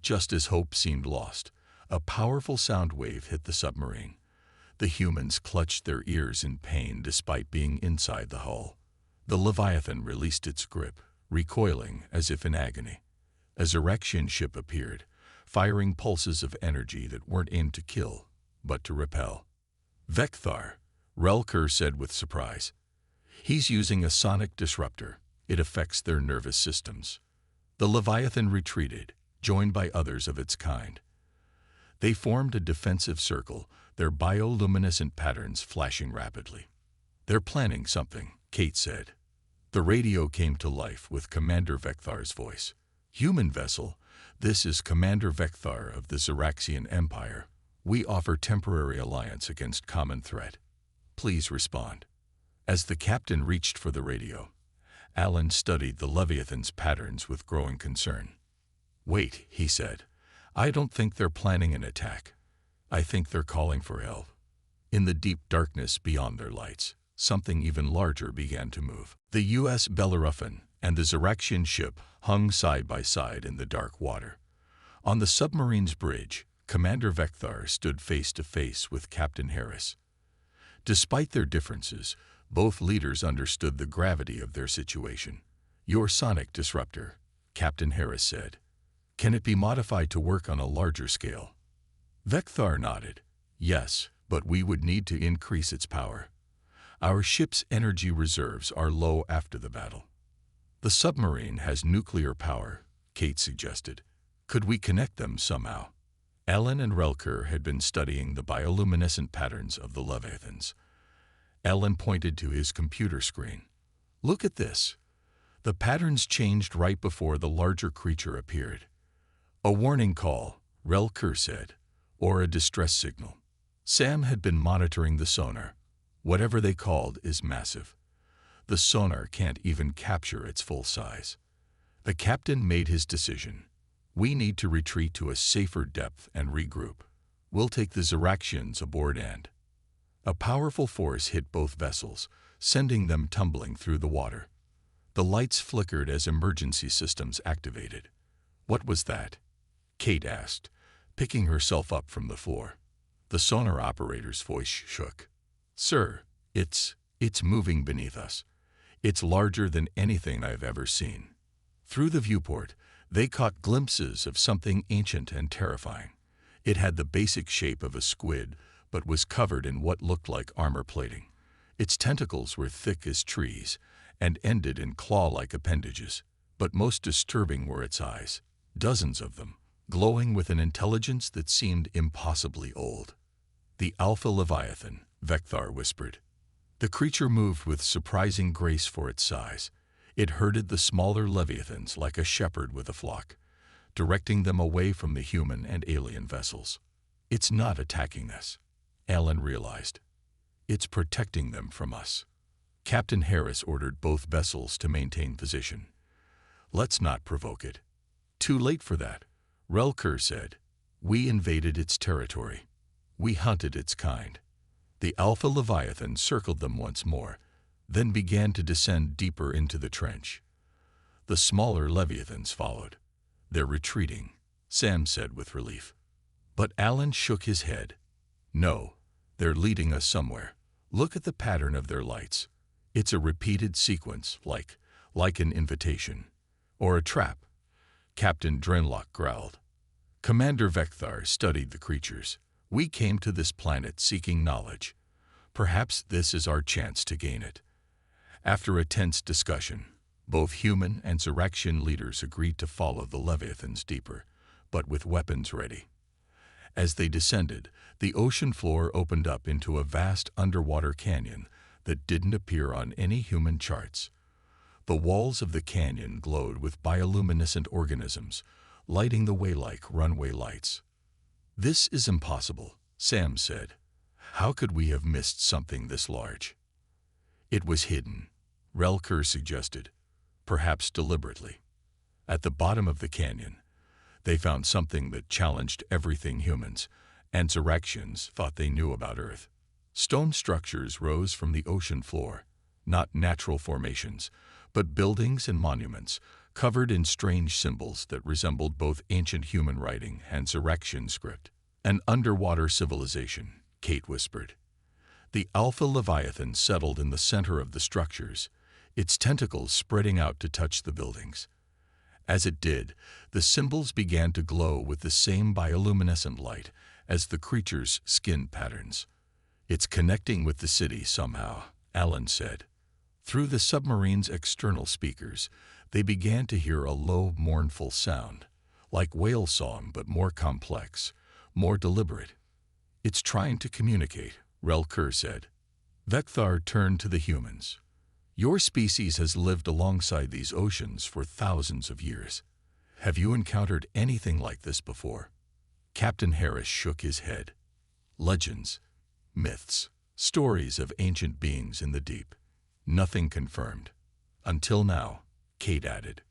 Just as hope seemed lost, a powerful sound wave hit the submarine. The humans clutched their ears in pain despite being inside the hull. The Leviathan released its grip, recoiling as if in agony. A Zuraxian ship appeared, firing pulses of energy that weren't aimed to kill, but to repel. "Veltar," Relkir said with surprise. "He's using a sonic disruptor. It affects their nervous systems." The Leviathan retreated, joined by others of its kind. They formed a defensive circle, their bioluminescent patterns flashing rapidly. "They're planning something," Kate said. The radio came to life with Commander Veltar's voice. "Human vessel, this is Commander Veltar of the Zuraxian Empire. We offer temporary alliance against common threat. Please respond." As the captain reached for the radio, Alan studied the Leviathan's patterns with growing concern. "Wait," he said. "I don't think they're planning an attack. I think they're calling for help." In the deep darkness beyond their lights, something even larger began to move. The U.S. Bellerophon and the Zuraxian ship hung side by side in the dark water. On the submarine's bridge, Commander Veltar stood face to face with Captain Harris. Despite their differences, both leaders understood the gravity of their situation. "Your sonic disruptor," Captain Harris said. "Can it be modified to work on a larger scale?" Veltar nodded. "Yes, but we would need to increase its power. Our ship's energy reserves are low after the battle." "The submarine has nuclear power," Kate suggested. "Could we connect them somehow?" Alan and Relkir had been studying the bioluminescent patterns of the leviathans. Alan pointed to his computer screen. "Look at this." The patterns changed right before the larger creature appeared. "A warning call," Relkir said, "or a distress signal." Sam had been monitoring the sonar. Whatever they called is massive. The sonar can't even capture its full size. The captain made his decision. "We need to retreat to a safer depth and regroup. We'll take the Zuraxians aboard and—" A powerful force hit both vessels, sending them tumbling through the water. The lights flickered as emergency systems activated. "What was that?" Kate asked, picking herself up from the floor. The sonar operator's voice shook. "Sir, it's moving beneath us. It's larger than anything I've ever seen." Through the viewport, they caught glimpses of something ancient and terrifying. It had the basic shape of a squid, but was covered in what looked like armor plating. Its tentacles were thick as trees and ended in claw-like appendages, but most disturbing were its eyes, dozens of them, glowing with an intelligence that seemed impossibly old. "The Alpha Leviathan," Veltar whispered. The creature moved with surprising grace for its size. It herded the smaller leviathans like a shepherd with a flock. directing them away from the human and alien vessels. It's not attacking us, Alan realized. It's protecting them from us. Captain Harris ordered both vessels to maintain position. Let's not provoke it. Too late for that, Relker said. We invaded its territory. We hunted its kind. The Alpha Leviathan circled them once more, then began to descend deeper into the trench. The smaller Leviathans followed. They're retreating, Sam said with relief. But Alan shook his head. No, they're leading us somewhere. Look at the pattern of their lights. It's a repeated sequence, like an invitation. Or a trap, Captain Drenlock growled. Commander Veltar studied the creatures. We came to this planet seeking knowledge. Perhaps this is our chance to gain it. After a tense discussion, both human and Zuraxian leaders agreed to follow the Leviathans deeper, but with weapons ready. As they descended, the ocean floor opened up into a vast underwater canyon that didn't appear on any human charts. The walls of the canyon glowed with bioluminescent organisms, lighting the way like runway lights. This is impossible, Sam said. How could we have missed something this large? It was hidden, Relker suggested, perhaps deliberately. At the bottom of the canyon, they found something that challenged everything humans and Zuraxians thought they knew about Earth. Stone structures rose from the ocean floor, not natural formations, but buildings and monuments covered in strange symbols that resembled both ancient human writing and Zuraxian script. An underwater civilization, Kate whispered. The Alpha Leviathan settled in the center of the structures, its tentacles spreading out to touch the buildings. As it did, the symbols began to glow with the same bioluminescent light as the creature's skin patterns. It's connecting with the city somehow, Alan said. Through the submarine's external speakers, they began to hear a low, mournful sound, like whale song but more complex, more deliberate. It's trying to communicate, Relker said. Veltar turned to the humans. Your species has lived alongside these oceans for thousands of years. Have you encountered anything like this before? Captain Harris shook his head. Legends, myths, stories of ancient beings in the deep. Nothing confirmed. Until now, Kate added.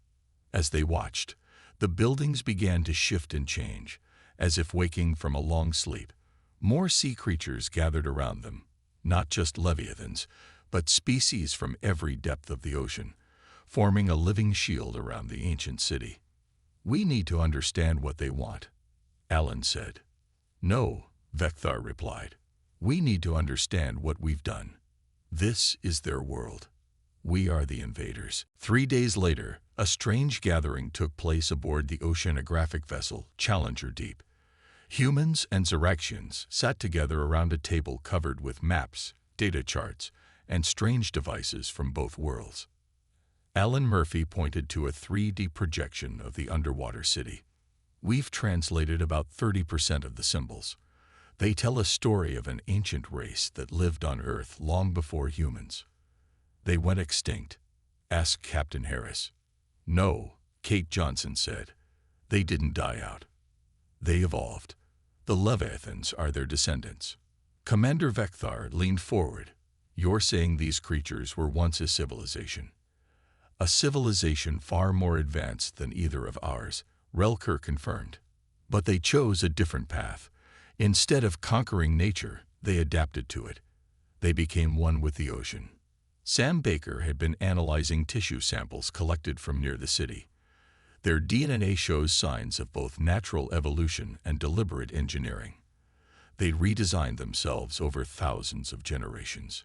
As they watched, the buildings began to shift and change, as if waking from a long sleep. More sea creatures gathered around them, not just leviathans, but species from every depth of the ocean, forming a living shield around the ancient city. We need to understand what they want, Alan said. No, Veltar replied. We need to understand what we've done. This is their world. We are the invaders. 3 days later, a strange gathering took place aboard the oceanographic vessel Challenger Deep. Humans and Zuraxians sat together around a table covered with maps, data charts, and strange devices from both worlds. Alan Murphy pointed to a 3D projection of the underwater city. We've translated about 30% of the symbols. They tell a story of an ancient race that lived on Earth long before humans. They went extinct, asked Captain Harris. No, Kate Johnson said. They didn't die out. They evolved. The leviathans are their descendants. Commander Veltar leaned forward. You're saying these creatures were once a civilization. A civilization far more advanced than either of ours, Relker confirmed. But they chose a different path. Instead of conquering nature, they adapted to it. They became one with the ocean. Sam Baker had been analyzing tissue samples collected from near the city. Their DNA shows signs of both natural evolution and deliberate engineering. They'd redesigned themselves over thousands of generations.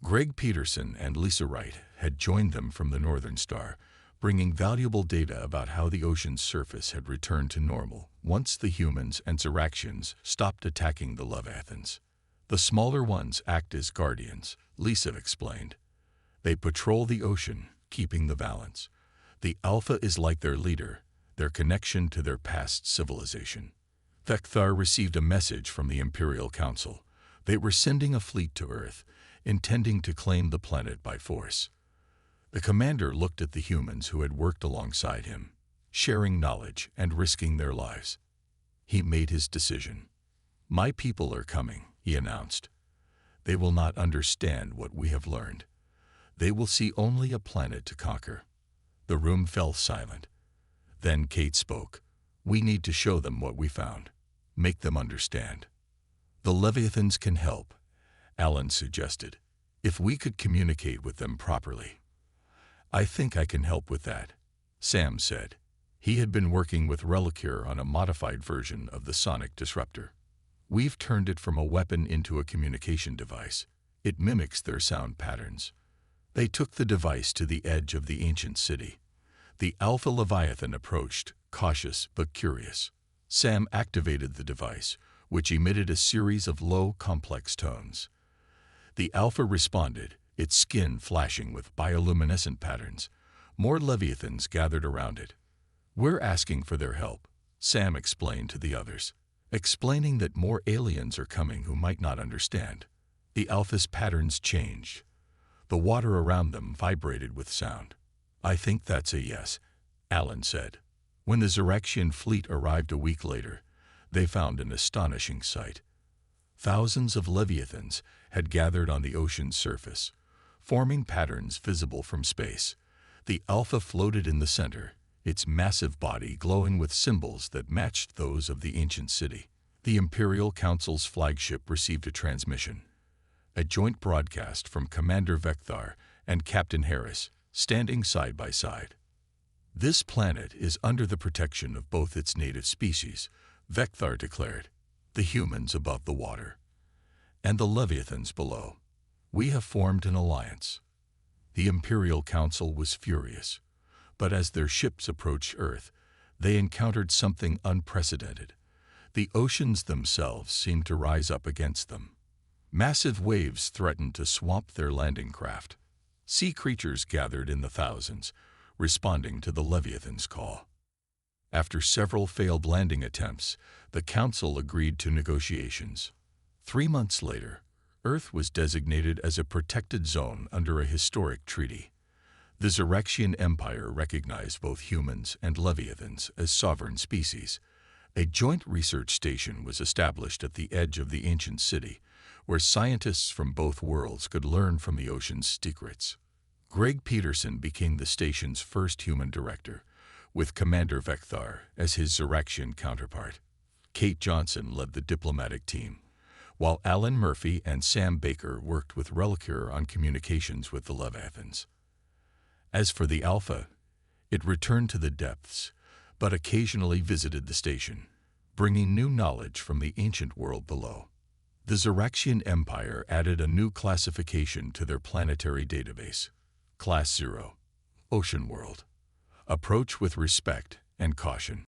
Greg Peterson and Lisa Wright had joined them from the Northern Star, bringing valuable data about how the ocean's surface had returned to normal once the humans and Zuraxians stopped attacking the leviathans. The smaller ones act as guardians, Lisa explained. They patrol the ocean, keeping the balance. The Alpha is like their leader, their connection to their past civilization. Veltar received a message from the Imperial Council. They were sending a fleet to Earth, intending to claim the planet by force. The commander looked at the humans who had worked alongside him. sharing knowledge and risking their lives. He made his decision. "My people are coming," he announced. "They will not understand what we have learned. They will see only a planet to conquer." The room fell silent. Then Kate spoke. "We need to show them what we found. Make them understand." "The leviathans can help," Alan suggested, "if we could communicate with them properly." "I think I can help with that," Sam said. He had been working with Relicure on a modified version of the sonic disruptor. "We've turned it from a weapon into a communication device. It mimics their sound patterns." They took the device to the edge of the ancient city. The Alpha Leviathan approached, cautious but curious. Sam activated the device, which emitted a series of low, complex tones. The Alpha responded, its skin flashing with bioluminescent patterns. More Leviathans gathered around it. "We're asking for their help," Sam explained to the others, explaining that more aliens are coming who might not understand. The Alpha's patterns changed. The water around them vibrated with sound. "I think that's a yes," Alan said. When the Zuraxian fleet arrived a week later, they found an astonishing sight. Thousands of Leviathans had gathered on the ocean's surface, forming patterns visible from space. The Alpha floated in the center, its massive body glowing with symbols that matched those of the ancient city. The Imperial Council's flagship received a transmission, a joint broadcast from Commander Veltar and Captain Harris, standing side by side. "This planet is under the protection of both its native species," Veltar declared, "the humans above the water, and the Leviathans below. We have formed an alliance." The Imperial Council was furious, but as their ships approached Earth, they encountered something unprecedented. The oceans themselves seemed to rise up against them. Massive waves threatened to swamp their landing craft. Sea creatures gathered in the thousands, responding to the Leviathan's call. After several failed landing attempts, the Council agreed to negotiations. 3 months later, Earth was designated as a protected zone under a historic treaty. The Zuraxian Empire recognized both humans and Leviathans as sovereign species. A joint research station was established at the edge of the ancient city, where scientists from both worlds could learn from the ocean's secrets. Greg Peterson became the station's first human director, with Commander Veltar as his Zuraxian counterpart. Kate Johnson led the diplomatic team, while Alan Murphy and Sam Baker worked with Relicure on communications with the Leviathans. As for the Alpha, it returned to the depths, but occasionally visited the station, bringing new knowledge from the ancient world below. The Zuraxian Empire added a new classification to their planetary database, Class 0, Ocean World. Approach with respect and caution.